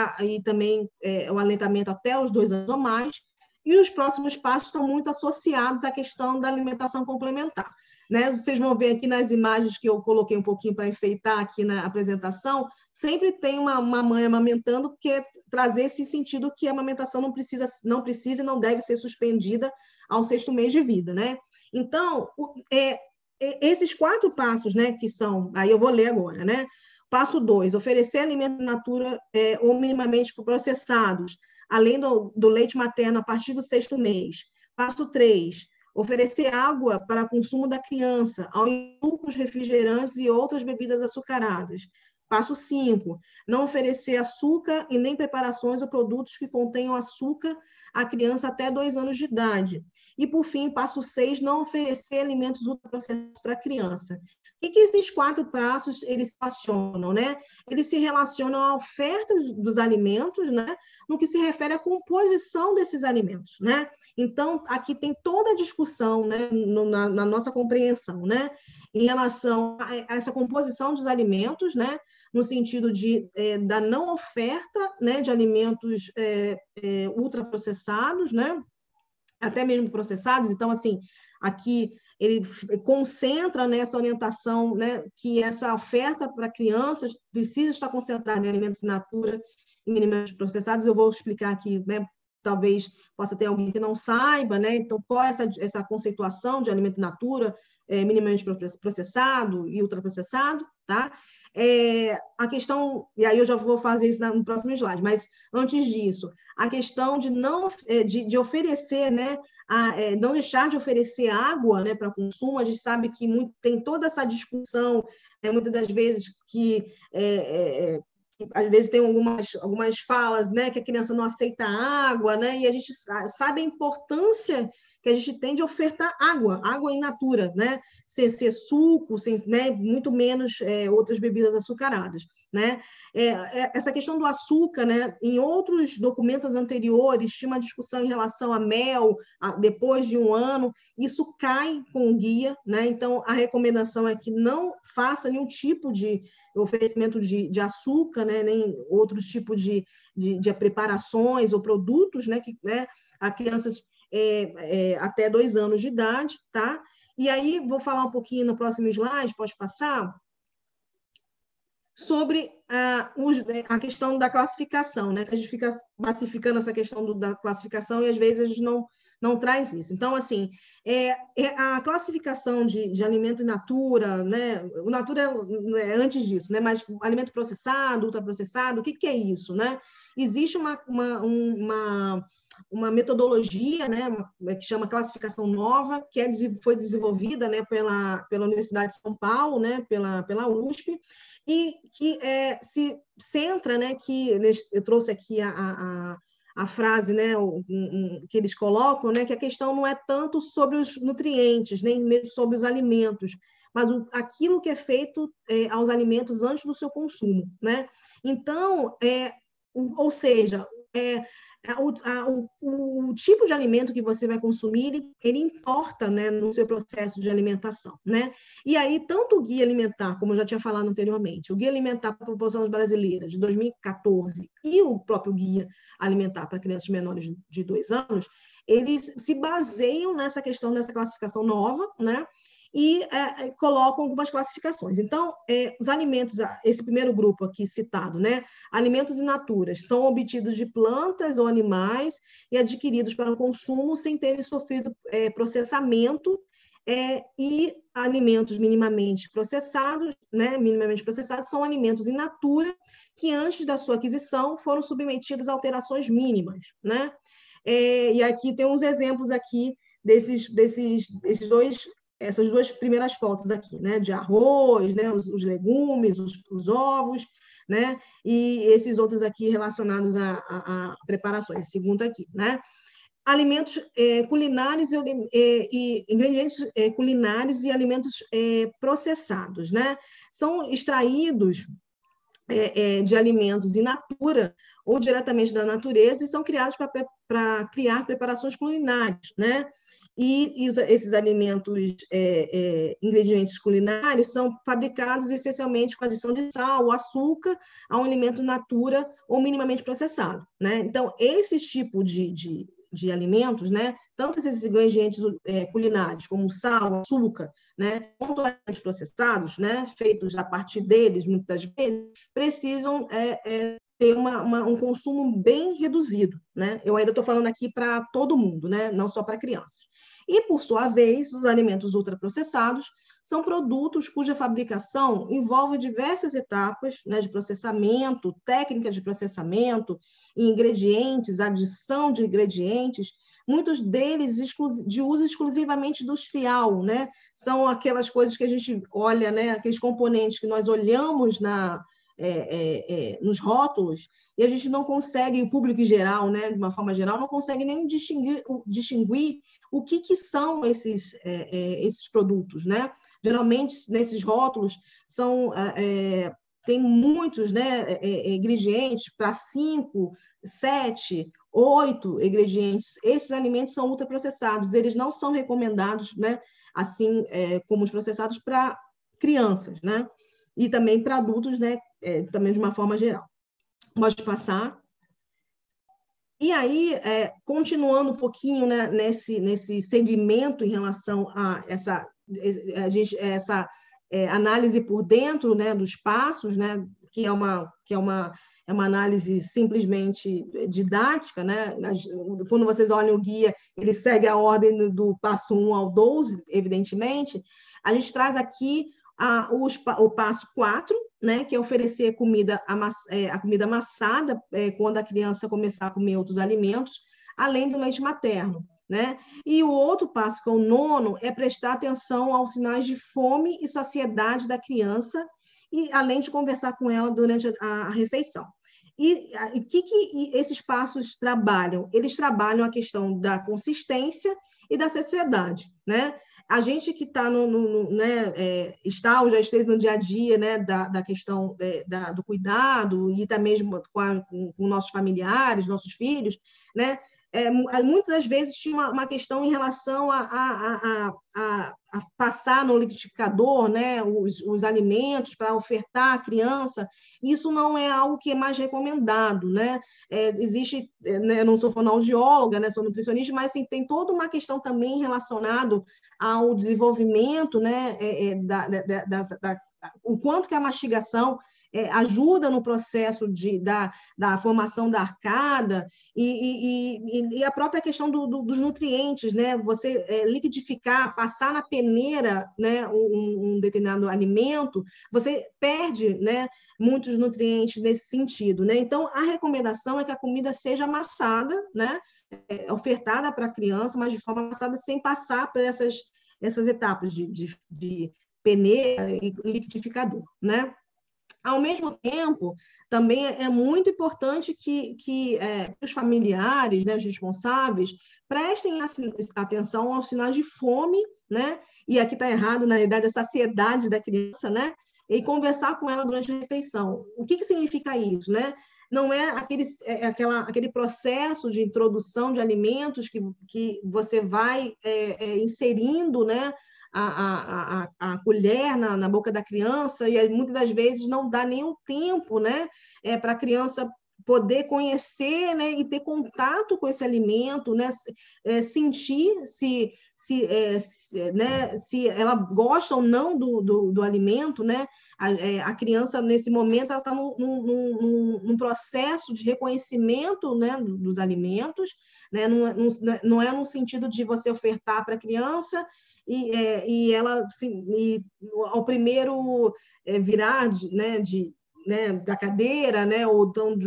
também o aleitamento até os 2 anos ou mais. E os próximos passos estão muito associados à questão da alimentação complementar, né? Vocês vão ver aqui nas imagens que eu coloquei um pouquinho para enfeitar aqui na apresentação, sempre tem uma mãe amamentando, porque trazer esse sentido que a amamentação não precisa e não deve ser suspendida ao 6º mês de vida, né? Então, esses 4 passos, né, que são, aí eu vou ler agora, né? Passo 2, oferecer alimento in natura ou minimamente processados, além do leite materno a partir do 6º mês. Passo 3, Oferecer água para consumo da criança, ao sucos, refrigerantes e outras bebidas açucaradas. Passo 5, não oferecer açúcar e nem preparações ou produtos que contenham açúcar à criança até 2 anos de idade. E, por fim, passo 6, não oferecer alimentos ultraprocessados para a criança. O que esses 4 passos eles relacionam, né? Eles se relacionam à oferta dos alimentos, né? No que se refere à composição desses alimentos, né? Então, aqui tem toda a discussão, né? Na nossa compreensão, né? Em relação a essa composição dos alimentos, né? No sentido da não oferta, né? De alimentos ultraprocessados, né? Até mesmo processados. Então, assim, aqui ele concentra nessa orientação, né, que essa oferta para crianças precisa estar concentrada em alimentos in natura e minimamente processados. Eu vou explicar aqui, né, talvez possa ter alguém que não saiba, né, então qual é essa conceituação de alimento in natura, minimamente processado e ultraprocessado, tá? A questão, e aí eu já vou fazer isso no próximo slide, mas antes disso, a questão de não de oferecer, né, não deixar de oferecer água, né, para consumo. A gente sabe que tem toda essa discussão, muitas das vezes que às vezes tem algumas falas, né, que a criança não aceita água, né, e a gente sabe a importância que a gente tem de ofertar água in natura, né? Sem ser suco, né? Muito menos outras bebidas açucaradas, né? Essa questão do açúcar, né? Em outros documentos anteriores, tinha uma discussão em relação a mel, depois de 1 ano, isso cai com o guia, né? Então, a recomendação é que não faça nenhum tipo de oferecimento de açúcar, né? Nem outros tipos de preparações ou produtos, né? Que, né? A crianças até 2 anos de idade, tá? E aí, vou falar um pouquinho no próximo slide, pode passar, sobre a questão da classificação, né? Que a gente fica massificando essa questão da classificação e, às vezes, a gente não traz isso. Então, assim, a classificação de alimento in natura, né? O natura é antes disso, né? Mas alimento processado, ultraprocessado, o que é isso, né? Existe uma metodologia, né, que chama classificação nova, que foi desenvolvida, né, pela Universidade de São Paulo, né, pela USP, e que se centra, né, que eu trouxe aqui a frase, né, que eles colocam, né, que a questão não é tanto sobre os nutrientes, nem mesmo sobre os alimentos, mas aquilo que é feito aos alimentos antes do seu consumo, né? Então, ou seja, o tipo de alimento que você vai consumir, ele importa, né, no seu processo de alimentação, né? E aí, tanto o Guia Alimentar, como eu já tinha falado anteriormente, o Guia Alimentar para a População Brasileira, de 2014, e o próprio Guia Alimentar para Crianças Menores de 2 anos, eles se baseiam nessa questão dessa classificação nova, né? E colocam algumas classificações. Então, os alimentos, esse primeiro grupo aqui citado, né? Alimentos in natura, são obtidos de plantas ou animais e adquiridos para o consumo sem terem sofrido processamento, e alimentos minimamente processados, né? Minimamente processados são alimentos in natura que, antes da sua aquisição, foram submetidos a alterações mínimas, né? E aqui tem uns exemplos aqui essas 2 primeiras fotos aqui, né, de arroz, né, os legumes, os ovos, né, e esses outros aqui relacionados a preparações, segundo aqui, né. Alimentos culinários e ingredientes culinários e alimentos processados, né, são extraídos de alimentos in natura ou diretamente da natureza e são criados para criar preparações culinárias, né? E esses alimentos, ingredientes culinários, são fabricados essencialmente com adição de sal ou açúcar a um alimento in natura ou minimamente processado, né? Então, esse tipo de alimentos, né, tanto esses ingredientes culinários como sal, açúcar, né, quanto alimentos processados, né, feitos a partir deles, muitas vezes, precisam ter um consumo bem reduzido, né? Eu ainda estou falando aqui para todo mundo, né, não só para crianças. E, por sua vez, os alimentos ultraprocessados são produtos cuja fabricação envolve diversas etapas, né, de processamento, técnicas de processamento, ingredientes, adição de ingredientes, muitos deles de uso exclusivamente industrial, né? São aquelas coisas que a gente olha, né? Aqueles componentes que nós olhamos nos rótulos e a gente não consegue, o público em geral, né? De uma forma geral, não consegue nem distinguir o que são esses produtos, né? Geralmente, nesses rótulos, tem muitos, né, ingredientes para 5, 7, 8 ingredientes. Esses alimentos são ultraprocessados, eles não são recomendados, né, assim como os processados para crianças, né, e também para adultos, né, também de uma forma geral. Pode passar. E aí, continuando um pouquinho, né, nesse segmento em relação a essa análise por dentro, né, dos passos, né, que é uma análise simplesmente didática, né? Quando vocês olham o guia, ele segue a ordem do passo 1 ao 12, evidentemente. A gente traz aqui o passo 4, né, que é oferecer a comida amassada quando a criança começar a comer outros alimentos, além do leite materno, né? E o outro passo, que é o 9º, é prestar atenção aos sinais de fome e saciedade da criança, e além de conversar com ela durante a refeição. E o que esses passos trabalham? Eles trabalham a questão da consistência e da saciedade, né? A gente que está está ou já esteve no dia a dia, né, da questão do cuidado e até mesmo com nossos familiares, nossos filhos, né? Muitas das vezes tinha uma questão em relação a passar no liquidificador, né, os alimentos para ofertar à criança. Isso não é algo que é mais recomendado, né? Existe, né, eu não sou fonoaudióloga, né, sou nutricionista, mas assim, tem toda uma questão também relacionada ao desenvolvimento, né, o quanto que a mastigação ajuda no processo da formação da arcada e a própria questão dos nutrientes, né? Você liquidificar, passar na peneira, né, um determinado alimento, você perde, né, muitos nutrientes nesse sentido, né? Então, a recomendação é que a comida seja amassada, né, ofertada para a criança, mas de forma amassada, sem passar por essas etapas de peneira e liquidificador, né? Ao mesmo tempo, também é muito importante que os familiares, né, os responsáveis, prestem atenção aos sinais de fome, né? E aqui está errado, na verdade, a saciedade da criança, né? E conversar com ela durante a refeição. O que significa isso, né? Não é aquele processo de introdução de alimentos que você vai inserindo, né, a colher na boca da criança, e muitas das vezes não dá nenhum tempo, né, para a criança poder conhecer, né, e ter contato com esse alimento, né, sentir né, se ela gosta ou não do alimento, né? A criança, nesse momento, ela está num processo de reconhecimento, né, dos alimentos, né? Não é no sentido de você ofertar para a criança e ela, ao primeiro virar né, da cadeira, né, ou então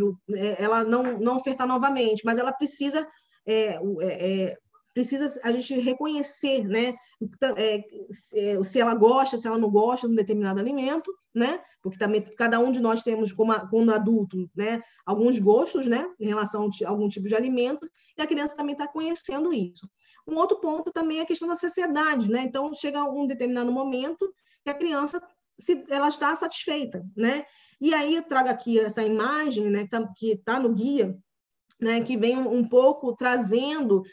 ela não ofertar novamente, mas ela precisa a gente reconhecer, né, se ela gosta, se ela não gosta de um determinado alimento, né, porque também cada um de nós temos, como adulto, né, alguns gostos, né, em relação a algum tipo de alimento, e a criança também está conhecendo isso. Um outro ponto também é a questão da saciedade, né, então chega um determinado momento que a criança ela está satisfeita, né, e aí eu trago aqui essa imagem, né, que tá no guia, né, que vem um pouco trazendo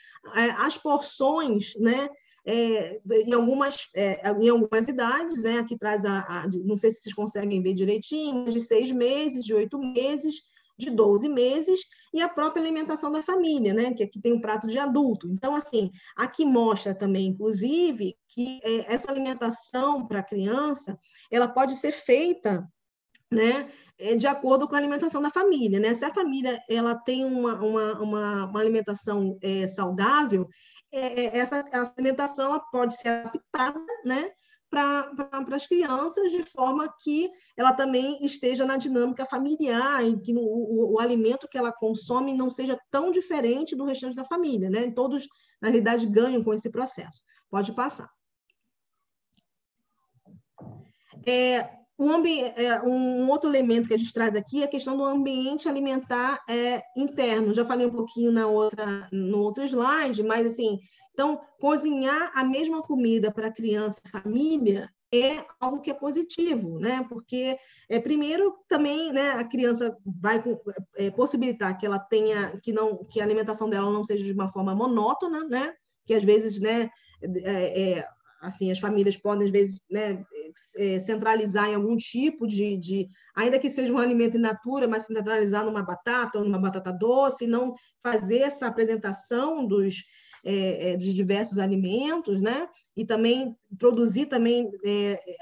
as porções, né, em algumas idades, né, aqui traz não sei se vocês conseguem ver direitinho, de 6 meses, de 8 meses, de 12 meses, e a própria alimentação da família, né, que aqui tem um prato de adulto. Então, assim, aqui mostra também, inclusive, que essa alimentação para a criança, ela pode ser feita, né, de acordo com a alimentação da família, né? Se a família ela tem uma alimentação saudável, essa alimentação ela pode ser adaptada, né, para as crianças, de forma que ela também esteja na dinâmica familiar, e que o alimento que ela consome não seja tão diferente do restante da família, né? Todos, na realidade, ganham com esse processo. Pode passar. Um outro elemento que a gente traz aqui é a questão do ambiente alimentar interno. Já falei um pouquinho no outro slide, mas assim, então, cozinhar a mesma comida para criança e família é algo que é positivo, né? Porque, primeiro, também, né, a criança vai possibilitar que ela tenha, que a alimentação dela não seja de uma forma monótona, né? Que às vezes, né, assim, as famílias podem, às vezes, né, centralizar em algum tipo ainda que seja um alimento in natura, mas centralizar numa batata ou numa batata doce, e não fazer essa apresentação dos diversos alimentos, né? E também introduzir também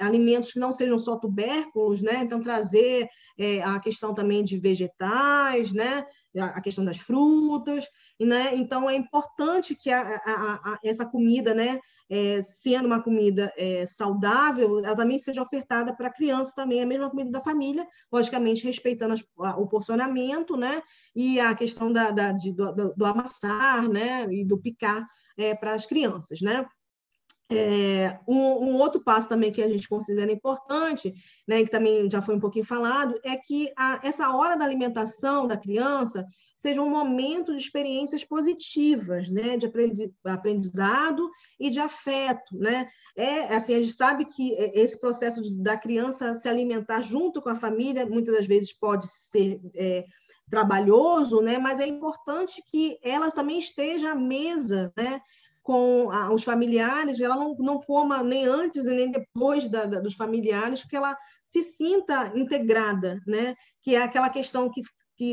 alimentos que não sejam só tubérculos, né? Então, trazer a questão também de vegetais, né? A questão das frutas, né? Então, é importante que essa comida, né? Sendo uma comida saudável, ela também seja ofertada para a criança também, a mesma comida da família, logicamente respeitando o porcionamento, né? E a questão do amassar, né? E do picar para as crianças, né? Um outro passo também que a gente considera importante, né, que também já foi um pouquinho falado, é que essa hora da alimentação da criança seja um momento de experiências positivas, né, de aprendizado e de afeto, né? Assim, a gente sabe que esse processo da criança se alimentar junto com a família muitas das vezes pode ser trabalhoso, né? Mas é importante que ela também esteja à mesa, né, com os familiares, ela não coma nem antes e nem depois dos familiares, que ela se sinta integrada, né? Que é aquela questão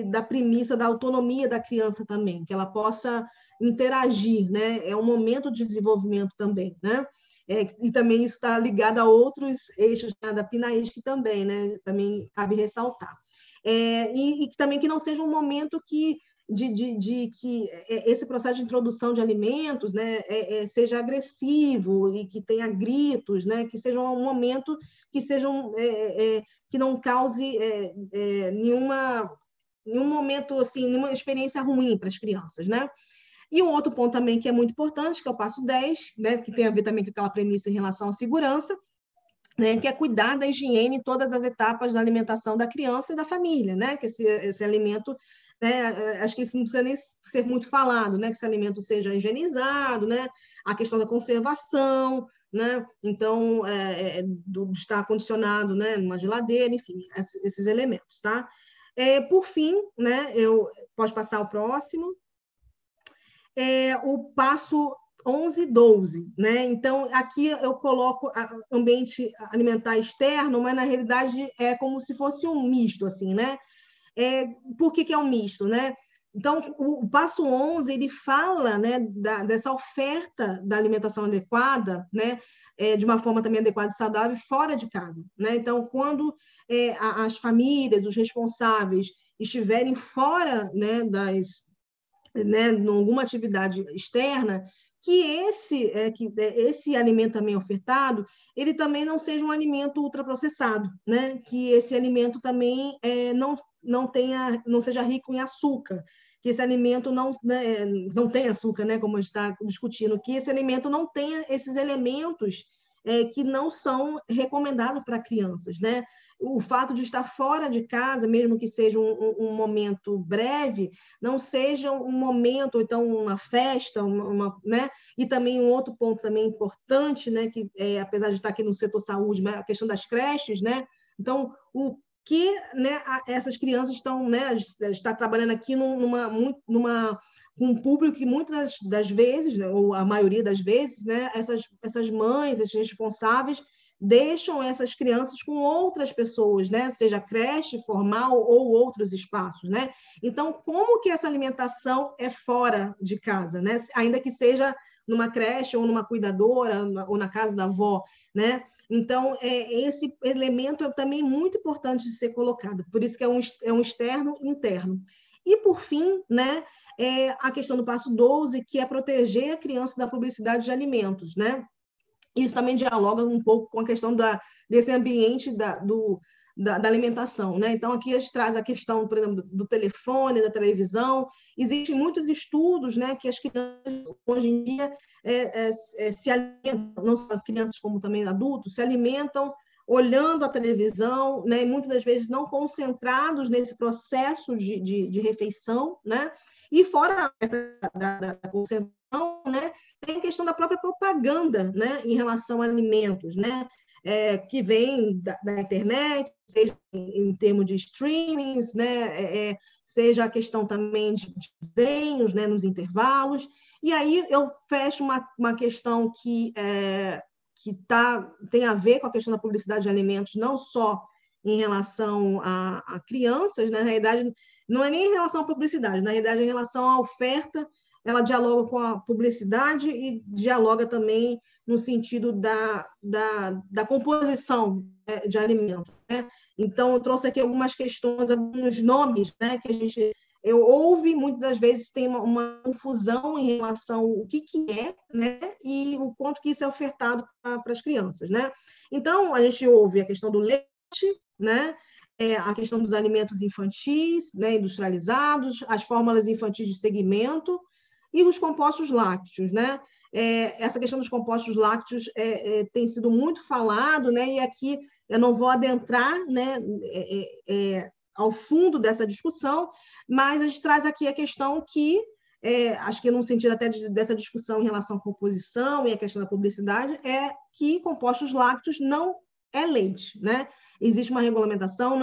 da premissa da autonomia da criança também, que ela possa interagir, né? É um momento de desenvolvimento também, né? E também isso está ligado a outros eixos, né, da PNAESC também, né? Também cabe ressaltar. E também que não seja um momento que esse processo de introdução de alimentos, né, seja agressivo e que tenha gritos, né, que seja um momento que não cause nenhum momento, assim, nenhuma experiência ruim para as crianças, né? E um outro ponto também que é muito importante, que é o passo 10, né, que tem a ver também com aquela premissa em relação à segurança, né, que é cuidar da higiene em todas as etapas da alimentação da criança e da família, né, que esse alimento, né, acho que isso não precisa nem ser muito falado, né, que esse alimento seja higienizado, né, a questão da conservação, né, então, de estar condicionado, né, numa geladeira, enfim, esses elementos, tá? Por fim, né, pode passar o próximo, o passo 11 e 12, né? Então, aqui eu coloco ambiente alimentar externo, mas, na realidade, é como se fosse um misto, assim, né? Por que é um misto, né? Então, o passo 11, ele fala, né, dessa oferta da alimentação adequada, né? De uma forma também adequada e saudável, fora de casa, né? Então, quando as famílias, os responsáveis, estiverem fora, né, em alguma atividade externa, que esse alimento também ofertado, ele também não seja um alimento ultraprocessado, né? Que esse alimento também não seja rico em açúcar, que esse alimento não tenha açúcar, né? Como a gente está discutindo, que esse alimento não tenha esses elementos que não são recomendados para crianças, né? O fato de estar fora de casa, mesmo que seja um momento breve, não seja um momento, então, uma festa, né? E também um outro ponto também importante, né? Que, apesar de estar aqui no setor saúde, mas a questão das creches, né? Então, o que, né, essas crianças estão, né? Está trabalhando aqui um público que muitas das vezes, né, ou a maioria das vezes, né? Essas mães, esses responsáveis, deixam essas crianças com outras pessoas, né? Seja creche formal ou outros espaços, né? Então, como que essa alimentação é fora de casa, né? Ainda que seja numa creche ou numa cuidadora ou na casa da avó, né? Então, esse elemento é também muito importante de ser colocado, por isso que é um externo interno. E, por fim, né, a questão do passo 12, que é proteger a criança da publicidade de alimentos, né? Isso também dialoga um pouco com a questão desse ambiente da alimentação, né? Então, aqui a gente traz a questão, por exemplo, do telefone, da televisão. Existem muitos estudos, né, que as crianças, hoje em dia, se alimentam, não só crianças como também adultos, se alimentam olhando a televisão, né, e muitas das vezes não concentrados nesse processo de refeição, né? E fora essa da concentração, né, tem a questão da própria propaganda, né, em relação a alimentos, né? Que vem da internet, seja em termos de streamings, né, seja a questão também de desenhos, né, nos intervalos. E aí eu fecho uma questão que tem a ver com a questão da publicidade de alimentos, não só em relação a crianças, né? Na realidade, não é nem em relação à publicidade, na realidade, é em relação à oferta, ela dialoga com a publicidade e dialoga também no sentido da composição, né, de alimentos, né? Então, eu trouxe aqui algumas questões, alguns nomes, né, que eu ouvi, muitas das vezes tem uma confusão em relação ao que é, né, e o quanto que isso é ofertado para as crianças, né? Então, a gente ouve a questão do leite, né, a questão dos alimentos infantis, né, industrializados, as fórmulas infantis de segmento e os compostos lácteos, né? Essa questão dos compostos lácteos tem sido muito falado, né? E aqui eu não vou adentrar, né, ao fundo dessa discussão, mas a gente traz aqui a questão que, acho que no sentido até dessa discussão em relação à composição e a questão da publicidade, é que compostos lácteos não é leite, né? Existe uma regulamentação,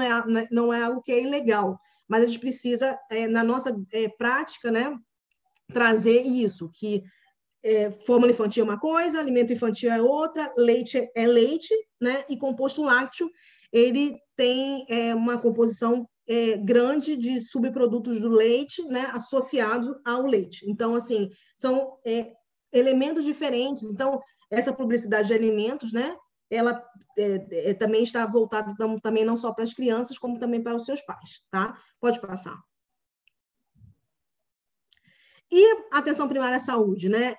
não é algo que é ilegal, mas a gente precisa, na nossa prática, né, trazer isso, que fórmula infantil é uma coisa, alimento infantil é outra, leite é leite, né? E composto lácteo, ele tem uma composição grande de subprodutos do leite, né, associado ao leite. Então, assim, são elementos diferentes. Então, essa publicidade de alimentos, né, ela também está voltada também não só para as crianças, como também para os seus pais, tá? Pode passar. E a atenção primária à saúde, né?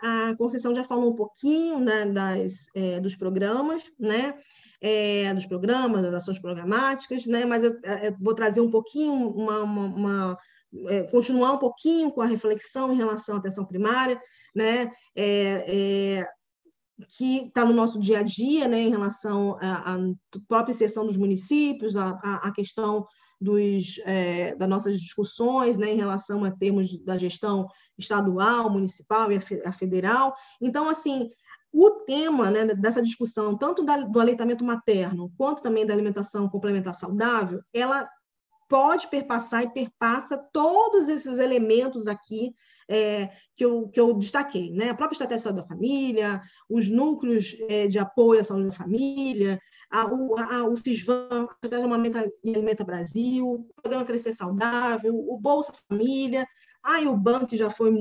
A Conceição já falou um pouquinho, né, dos programas, né? Dos programas, das ações programáticas, né? Mas eu vou trazer um pouquinho, continuar um pouquinho com a reflexão em relação à atenção primária, né? Que está no nosso dia a dia, né? Em relação à própria inserção dos municípios, a questão das nossas discussões, né, em relação a termos da gestão estadual, municipal e a federal. Então, assim, o tema, né, dessa discussão, tanto do aleitamento materno, quanto também da alimentação complementar saudável, ela pode perpassar e perpassa todos esses elementos aqui que eu destaquei, né? A própria estratégia de saúde da família, os núcleos de apoio à saúde da família, o CISVAM, a Estratégia Amamenta e Alimenta Brasil, o Programa Crescer Saudável, o Bolsa Família, e o BAN, que já foi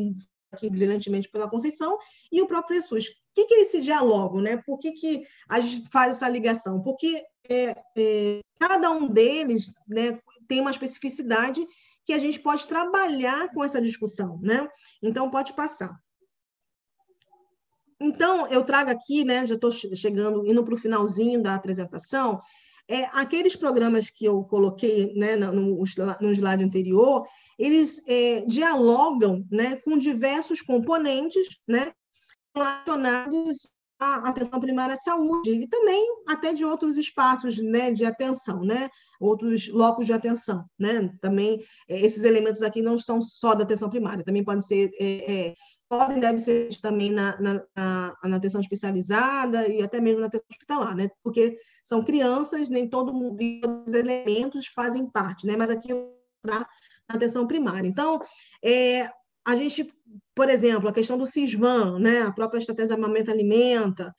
aqui brilhantemente pela Conceição, e o próprio SUS. O que eles se dialogam, né? Por que a gente faz essa ligação? Porque cada um deles, né, tem uma especificidade que a gente pode trabalhar com essa discussão, né? Então, pode passar. Então, eu trago aqui, né, já estou indo para o finalzinho da apresentação, aqueles programas que eu coloquei, né, no slide anterior, eles dialogam, né, com diversos componentes, né, relacionados à atenção primária à saúde e também até de outros espaços, né, de atenção, né, outros locos de atenção, né, também esses elementos aqui não são só da atenção primária, também podem ser deve ser também na atenção especializada e até mesmo na atenção hospitalar, né? Porque são crianças, nem todo mundo, e os elementos fazem parte, né? Mas aqui eu vou entrar na atenção primária. Então, a gente, por exemplo, a questão do CISVAM, né? A própria estratégia Amamenta Alimenta,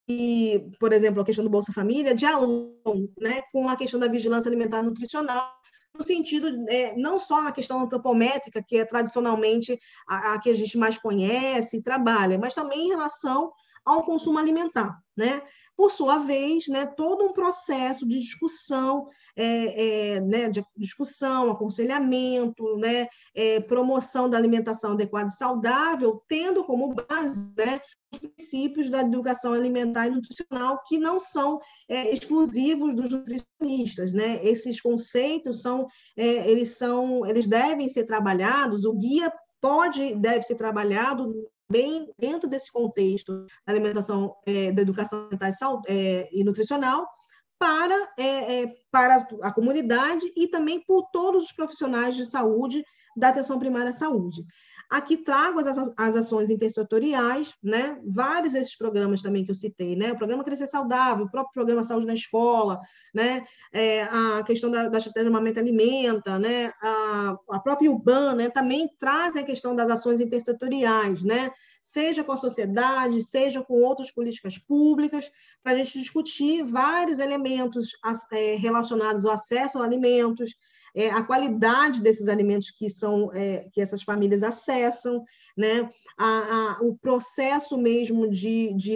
e, por exemplo, a questão do Bolsa Família, dialogam, né, com a questão da vigilância alimentar e nutricional, no sentido, não só na questão antropométrica, que é tradicionalmente a que a gente mais conhece e trabalha, mas também em relação ao consumo alimentar, né? Por sua vez, né, todo um processo de discussão, né, de discussão, aconselhamento, né, promoção da alimentação adequada e saudável, tendo como base, né, princípios da educação alimentar e nutricional, que não são exclusivos dos nutricionistas, né? Esses conceitos eles devem ser trabalhados, o guia deve ser trabalhado bem dentro desse contexto da alimentação, da educação alimentar e nutricional, para a comunidade e também por todos os profissionais de saúde da atenção primária à saúde. Aqui trago as ações intersetoriais, né? Vários desses programas também que eu citei, né? O programa Crescer Saudável, o próprio programa Saúde na Escola, né? A questão da estratégia Mamãe Alimenta, né? A própria UBAN, né? Também traz a questão das ações intersetoriais, né? Seja com a sociedade, seja com outras políticas públicas, para a gente discutir vários elementos relacionados ao acesso a alimentos, a qualidade desses alimentos que essas famílias acessam, né? O processo mesmo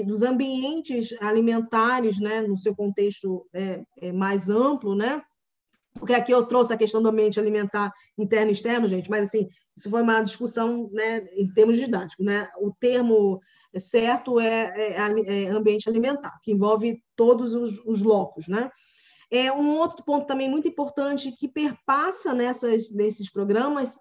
dos ambientes alimentares, né? No seu contexto mais amplo, né? Porque aqui eu trouxe a questão do ambiente alimentar interno e externo, gente, mas assim, isso foi uma discussão, né, em termos didáticos, né? O termo certo é ambiente alimentar, que envolve todos os locos, né? Um outro ponto também muito importante que perpassa nesses programas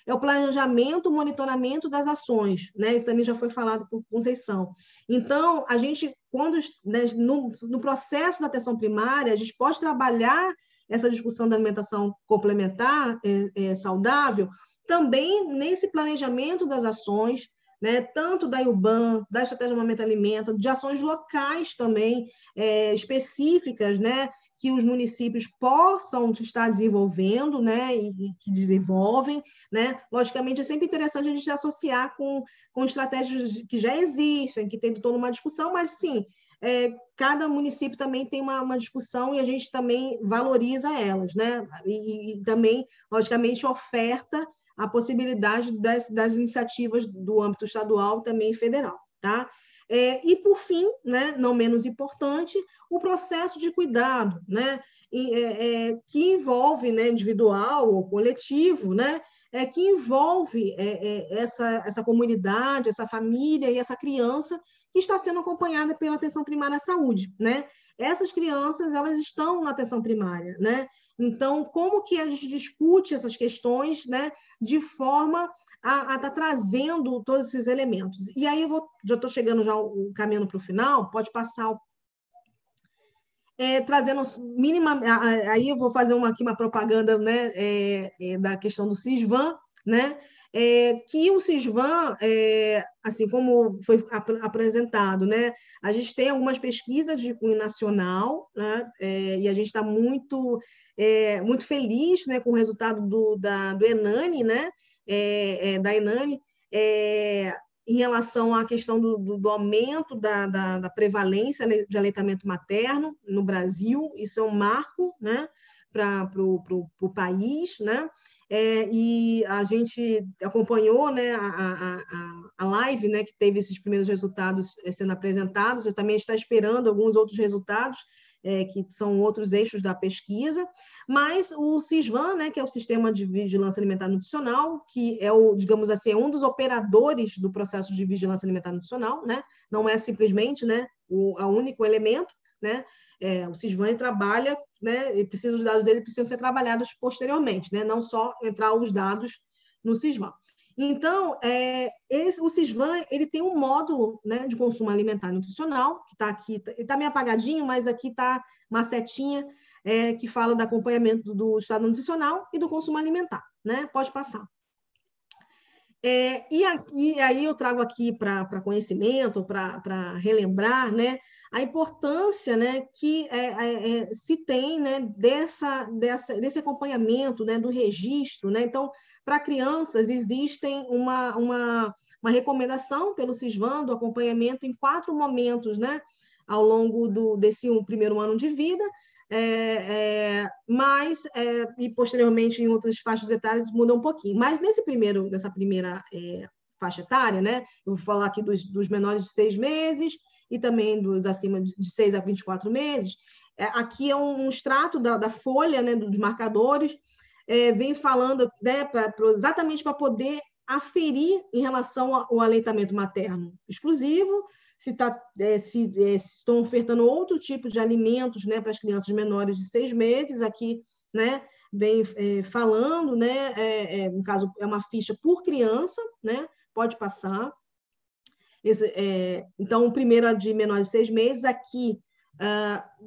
é o planejamento, o monitoramento das ações, né? Isso também já foi falado por Conceição. Então, a gente, no processo da atenção primária, a gente pode trabalhar essa discussão da alimentação complementar, saudável, também nesse planejamento das ações, né, tanto da IUBAN, da Estratégia Mamãe Alimenta, de ações locais também, específicas, né, que os municípios possam estar desenvolvendo, né, e que desenvolvem, né. Logicamente, é sempre interessante a gente associar com estratégias que já existem, que tem toda uma discussão, mas, sim, cada município também tem uma discussão e a gente também valoriza elas, né, e também, logicamente, oferta a possibilidade das iniciativas do âmbito estadual e também federal, tá? E, por fim, né, não menos importante, o processo de cuidado, né, que envolve, né, individual ou coletivo, né, que envolve essa comunidade, essa família e essa criança que está sendo acompanhada pela atenção primária à saúde, né? Essas crianças, elas estão na atenção primária, né? Então, como que a gente discute essas questões, né, de forma a estar trazendo todos esses elementos? E aí já estou chegando já o caminho para o final, pode passar trazendo aí eu vou fazer aqui uma propaganda, né, da questão do CISVAN, né? Que o CISVAN, assim como foi apresentado, né, a gente tem algumas pesquisas de cunho nacional, né, e a gente está muito feliz, né, com o resultado do ENANI, né, da ENANI, em relação à questão do aumento da prevalência de aleitamento materno no Brasil. Isso é um marco, né, para o país, né? E a gente acompanhou, né, a live, né, que teve esses primeiros resultados sendo apresentados. Eu também está esperando alguns outros resultados, que são outros eixos da pesquisa, mas o CISVAN, né, que é o Sistema de Vigilância Alimentar Nutricional, que é digamos assim, um dos operadores do processo de vigilância alimentar nutricional, né? Não é simplesmente, né, o único elemento, né? O CISVAN trabalha, né, e os dados dele precisam ser trabalhados posteriormente, né, não só entrar os dados no CISVAN. Então, o CISVAN, ele tem um módulo, né, de consumo alimentar e nutricional, que está aqui, está meio apagadinho, mas aqui está uma setinha que fala do acompanhamento do estado nutricional e do consumo alimentar, né? Pode passar. E aí eu trago aqui para conhecimento, para relembrar, né, a importância, né, que se tem, né, desse acompanhamento, né, do registro, né? Então, para crianças, existem uma recomendação pelo CISVAN do acompanhamento em 4 momentos, né, ao longo desse primeiro ano de vida, e posteriormente em outras faixas etárias muda um pouquinho. Mas nessa primeira faixa etária, né, eu vou falar aqui dos menores de 6 meses e também dos acima de 6 a 24 meses. Aqui é um extrato da folha, né, dos marcadores, vem falando, né, exatamente para poder aferir em relação ao aleitamento materno exclusivo, se estão ofertando outro tipo de alimentos, né, para as crianças menores de 6 meses. Aqui, né, vem falando, né, no caso, é uma ficha por criança, né, pode passar. Então, o primeiro é de menores de 6 meses, aqui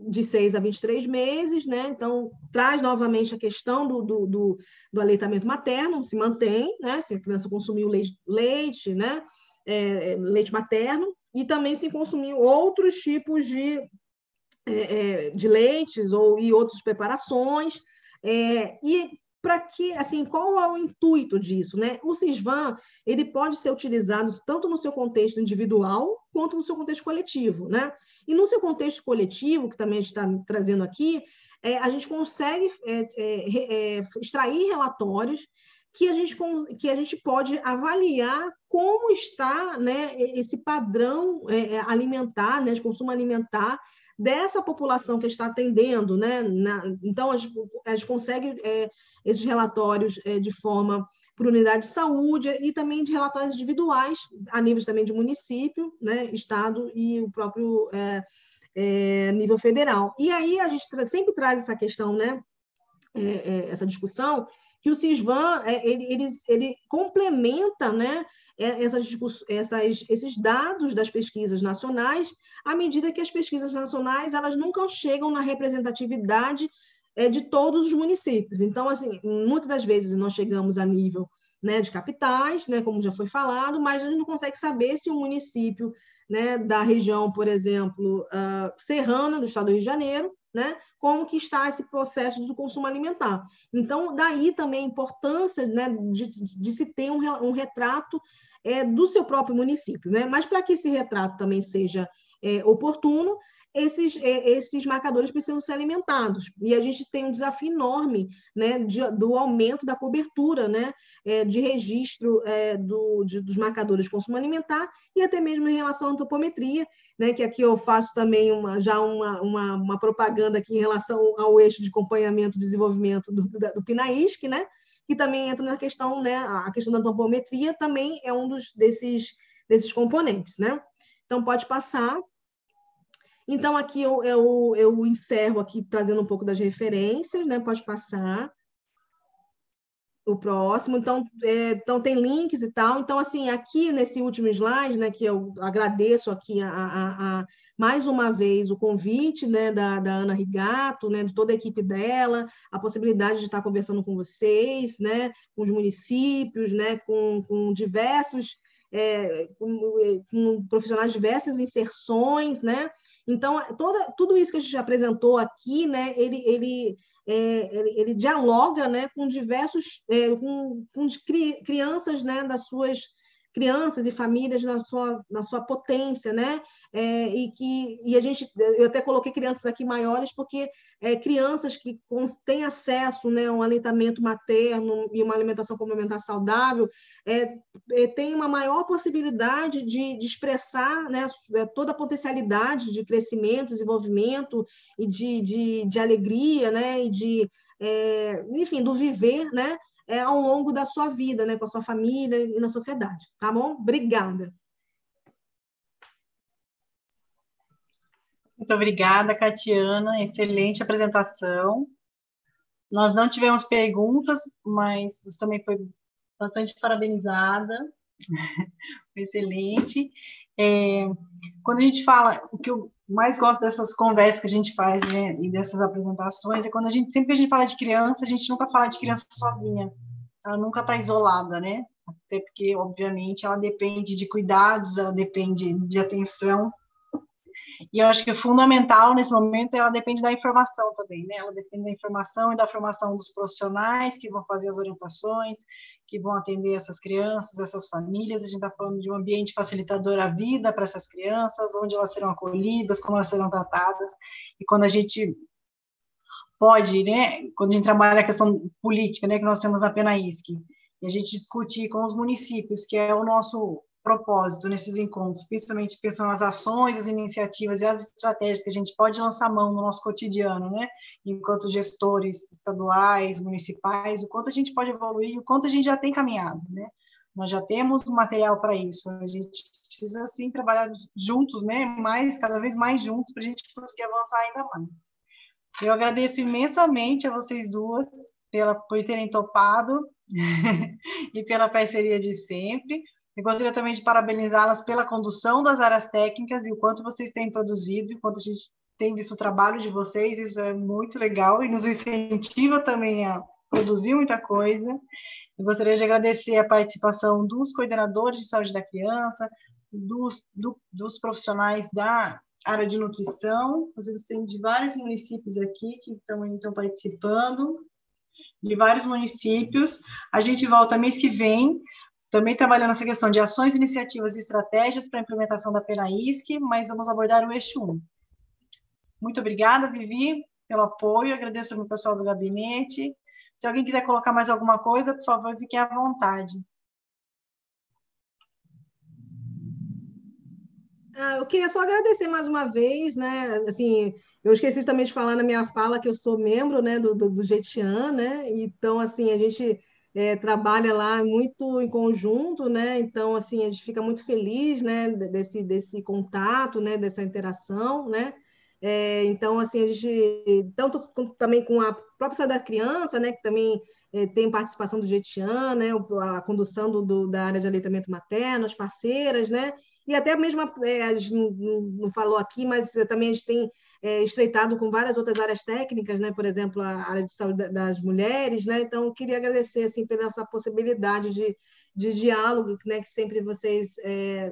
de 6 a 23 meses, né? Então, traz novamente a questão do aleitamento materno, se mantém, né? Se a criança consumiu leite, né? Leite materno, e também se consumiu outros tipos de leites e outras preparações, e para que, assim, qual é o intuito disso, né? O Sisvan, ele pode ser utilizado tanto no seu contexto individual quanto no seu contexto coletivo, né? E no seu contexto coletivo, que também a gente está trazendo aqui, a gente consegue extrair relatórios que a gente pode avaliar como está, né, esse padrão alimentar, né, de consumo alimentar dessa população que está atendendo, né? Então, a gente consegue esses relatórios de forma por unidade de saúde e também de relatórios individuais, a nível também de município, né, estado e o próprio nível federal. E aí a gente sempre traz essa questão, né, essa discussão, que o Sisvan ele complementa, né, esses dados das pesquisas nacionais, à medida que as pesquisas nacionais elas nunca chegam na representatividade de todos os municípios. Então, assim, muitas das vezes nós chegamos a nível, né, de capitais, né, como já foi falado, mas a gente não consegue saber se o município, né, da região, por exemplo, serrana do estado do Rio de Janeiro, né, como que está esse processo do consumo alimentar. Então, daí também a importância, né, de se ter um retrato do seu próprio município, né? Mas para que esse retrato também seja oportuno, esses marcadores precisam ser alimentados. E a gente tem um desafio enorme, né, do aumento da cobertura, né, de registro dos marcadores de consumo alimentar e até mesmo em relação à antropometria, né, que aqui eu faço também uma propaganda aqui em relação ao eixo de acompanhamento e desenvolvimento do PNAISC, né, que também entra na questão, né, a questão da antropometria também é um desses componentes, né? Então, pode passar. Então, aqui eu encerro aqui trazendo um pouco das referências, né? Pode passar. O próximo. Então, tem links e tal. Então, assim, aqui nesse último slide, né, que eu agradeço aqui mais uma vez o convite, né, da Ana Rigato, né, de toda a equipe dela, a possibilidade de estar conversando com vocês, né, com os municípios, né, com diversos, com profissionais de diversas inserções, né? Então, tudo isso que a gente apresentou aqui, né, ele dialoga, né, com diversos, com crianças, né, das suas crianças e famílias na sua potência, né? Eu até coloquei crianças aqui maiores porque crianças que têm acesso, né, a um aleitamento materno e uma alimentação complementar saudável têm uma maior possibilidade de expressar, né, toda a potencialidade de crescimento, desenvolvimento e de alegria, né, e enfim, do viver, né, ao longo da sua vida, né, com a sua família e na sociedade, tá bom? Obrigada. Muito obrigada, Catiana, excelente apresentação. Nós não tivemos perguntas, mas você também foi bastante parabenizada, excelente. Quando a gente fala, o que eu mais gosto dessas conversas que a gente faz, né, e dessas apresentações, é quando sempre que a gente fala de criança, a gente nunca fala de criança sozinha, ela nunca está isolada, né? Até porque, obviamente, ela depende de cuidados, ela depende de atenção. E eu acho que é fundamental nesse momento, ela depende da informação também, né? Ela depende da informação e da formação dos profissionais que vão fazer as orientações, que vão atender essas crianças, essas famílias. A gente está falando de um ambiente facilitador à vida para essas crianças, onde elas serão acolhidas, como elas serão tratadas. E quando a gente pode, né? Quando a gente trabalha a questão política, né? Que nós temos na PNAISC, e a gente discute com os municípios, que é o nosso propósito nesses encontros, principalmente pensando nas ações, as iniciativas e as estratégias que a gente pode lançar mão no nosso cotidiano, né? Enquanto gestores estaduais, municipais, o quanto a gente pode evoluir, o quanto a gente já tem caminhado, né? Nós já temos material para isso. A gente precisa, sim, trabalhar juntos, né? Cada vez mais juntos, para a gente conseguir avançar ainda mais. Eu agradeço imensamente a vocês duas por terem topado e pela parceria de sempre. Eu gostaria também de parabenizá-las pela condução das áreas técnicas e o quanto vocês têm produzido, e quanto a gente tem visto o trabalho de vocês. Isso é muito legal e nos incentiva também a produzir muita coisa. Eu gostaria de agradecer a participação dos coordenadores de saúde da criança, dos profissionais da área de nutrição. Nós temos de vários municípios aqui que também estão participando, de vários municípios. A gente volta mês que vem, também trabalhando essa questão de ações, iniciativas e estratégias para a implementação da PENAISC, mas vamos abordar o eixo 1. Muito obrigada, Vivi, pelo apoio. Agradeço ao meu pessoal do gabinete. Se alguém quiser colocar mais alguma coisa, por favor, fiquem à vontade. Eu queria só agradecer mais uma vez, né? Assim, eu esqueci também de falar na minha fala que eu sou membro, né, do Jetian, né? Então, assim, a gente trabalha lá muito em conjunto, né? Então, assim, a gente fica muito feliz, né, desse contato, né, dessa interação, né? Então, assim, a gente, tanto também com a própria Saúde da Criança, né, que também tem participação do Jetian, né, a condução da área de aleitamento materno, as parceiras, né? E até mesmo, a gente não falou aqui, mas também a gente tem estreitado com várias outras áreas técnicas, né? Por exemplo, a área de saúde das mulheres, né? Então, queria agradecer assim, pela essa possibilidade de diálogo, né? Que sempre vocês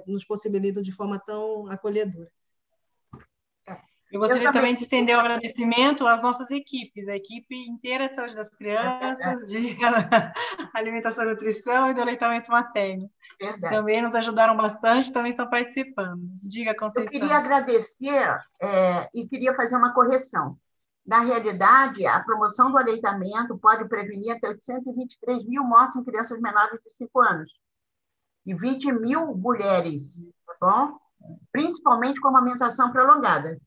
nos possibilitam de forma tão acolhedora. Eu gostaria também de estender o agradecimento às nossas equipes, a equipe inteira de saúde das crianças, de alimentação e nutrição e do aleitamento materno. Verdade. Também nos ajudaram bastante, também estão participando. Diga, Conceição. Eu queria agradecer e queria fazer uma correção. Na realidade, a promoção do aleitamento pode prevenir até 823 mil mortes em crianças menores de 5 anos e 20 mil mulheres, tá bom? Principalmente com amamentação prolongada.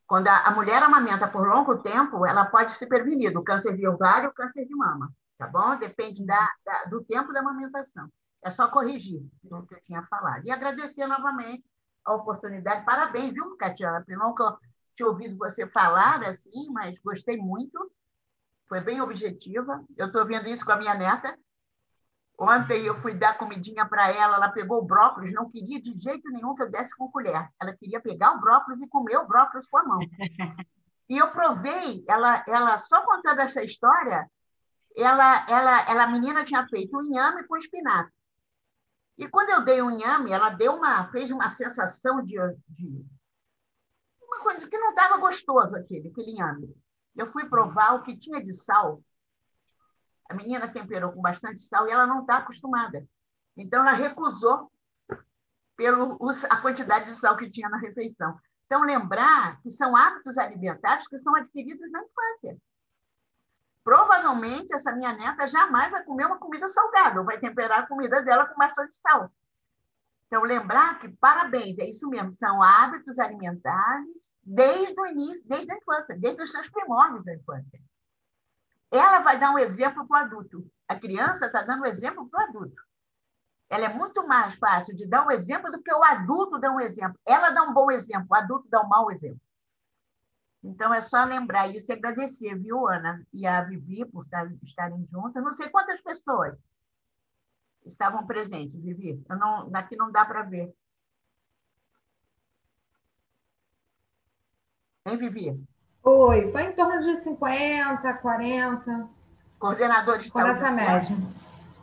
Quando a mulher amamenta por longo tempo, ela pode se prevenir do câncer de ovário e o câncer de mama, tá bom? Depende do tempo da amamentação. É só corrigir o que eu tinha falado. E agradecer novamente a oportunidade. Parabéns, viu, Catiana? Nunca eu tinha ouvido você falar assim, mas gostei muito. Foi bem objetiva. Eu estou vendo isso com a minha neta. Ontem eu fui dar comidinha para ela, ela pegou o brócolis, não queria de jeito nenhum que eu desse com colher. Ela queria pegar o brócolis e comer o brócolis com a mão. E eu provei, ela só contando essa história, a menina tinha feito um inhame com espinafre. E quando eu dei um inhame, ela fez uma sensação de uma coisa que não estava gostoso aquele inhame. Eu fui provar o que tinha de sal. A menina temperou com bastante sal e ela não está acostumada. Então, ela recusou a quantidade de sal que tinha na refeição. Então, lembrar que são hábitos alimentares que são adquiridos na infância. Provavelmente, essa minha neta jamais vai comer uma comida salgada, ou vai temperar a comida dela com bastante sal. Então, lembrar que, parabéns, é isso mesmo, são hábitos alimentares desde o início, desde a infância, desde os seus primórdios da infância. Ela vai dar um exemplo para o adulto. A criança está dando um exemplo para o adulto. Ela é muito mais fácil de dar um exemplo do que o adulto dar um exemplo. Ela dá um bom exemplo, o adulto dá um mau exemplo. Então, é só lembrar isso e agradecer, viu, Ana? E a Vivi por estarem juntas. Não sei quantas pessoas estavam presentes, Vivi. Daqui não dá para ver. Hein, Vivi? Foi em torno de 50, 40. Coordenadores de saúde. Com essa média.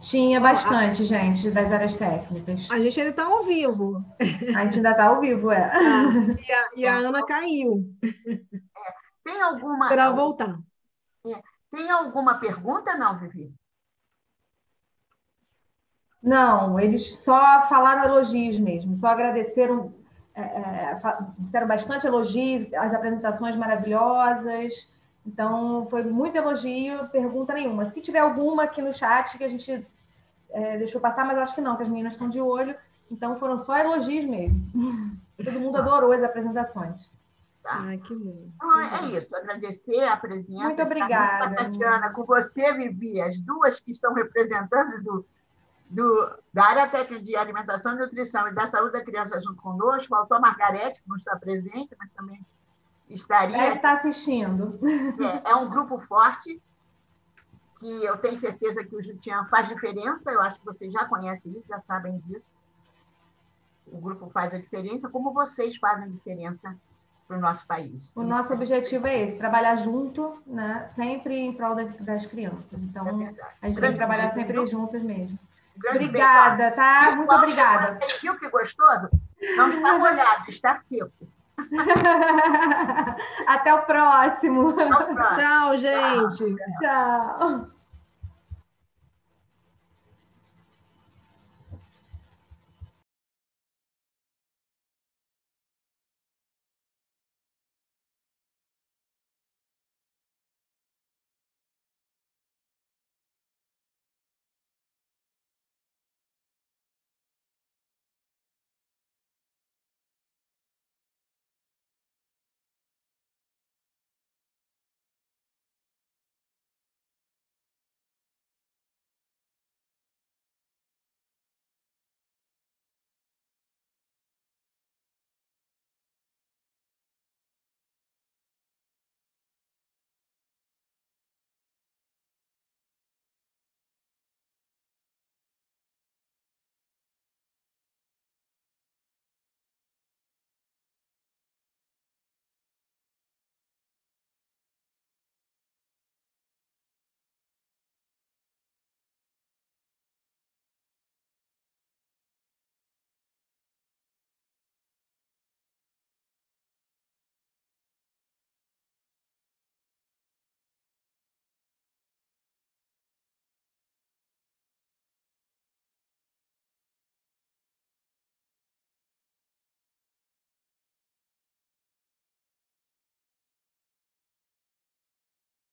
Tinha bastante, gente, das áreas técnicas. A gente ainda está ao vivo. A gente ainda está ao vivo, é. E a Ana caiu. Tem alguma... Para voltar. Tem alguma pergunta, não, Vivi? Não, eles só falaram elogios mesmo, só agradeceram, disseram bastante elogios, as apresentações maravilhosas. Então, foi muito elogio, pergunta nenhuma. Se tiver alguma aqui no chat que a gente deixou passar, mas acho que não, que as meninas estão de olho. Então, foram só elogios mesmo. Todo mundo adorou as apresentações. Tá. Ai, que bom. Então, é isso, agradecer a presença. Muito obrigada. Tatiana, com você, Vivi, as duas que estão representando da área técnica de alimentação e nutrição e da saúde da criança junto conosco, faltou a Margarete, que não está presente, mas também estaria. Deve estar assistindo. É um grupo forte, que eu tenho certeza que o Jutian faz diferença, eu acho que vocês já conhecem isso, já sabem disso. O grupo faz a diferença, como vocês fazem diferença para o nosso país. O nosso objetivo é esse, trabalhar junto, né? Sempre em prol das crianças. Então, a gente tem que trabalhar sempre juntos mesmo. Obrigada, tá? Muito obrigada. Viu que gostoso? Não está molhado, está seco. Até o próximo. Tchau, gente. Tchau.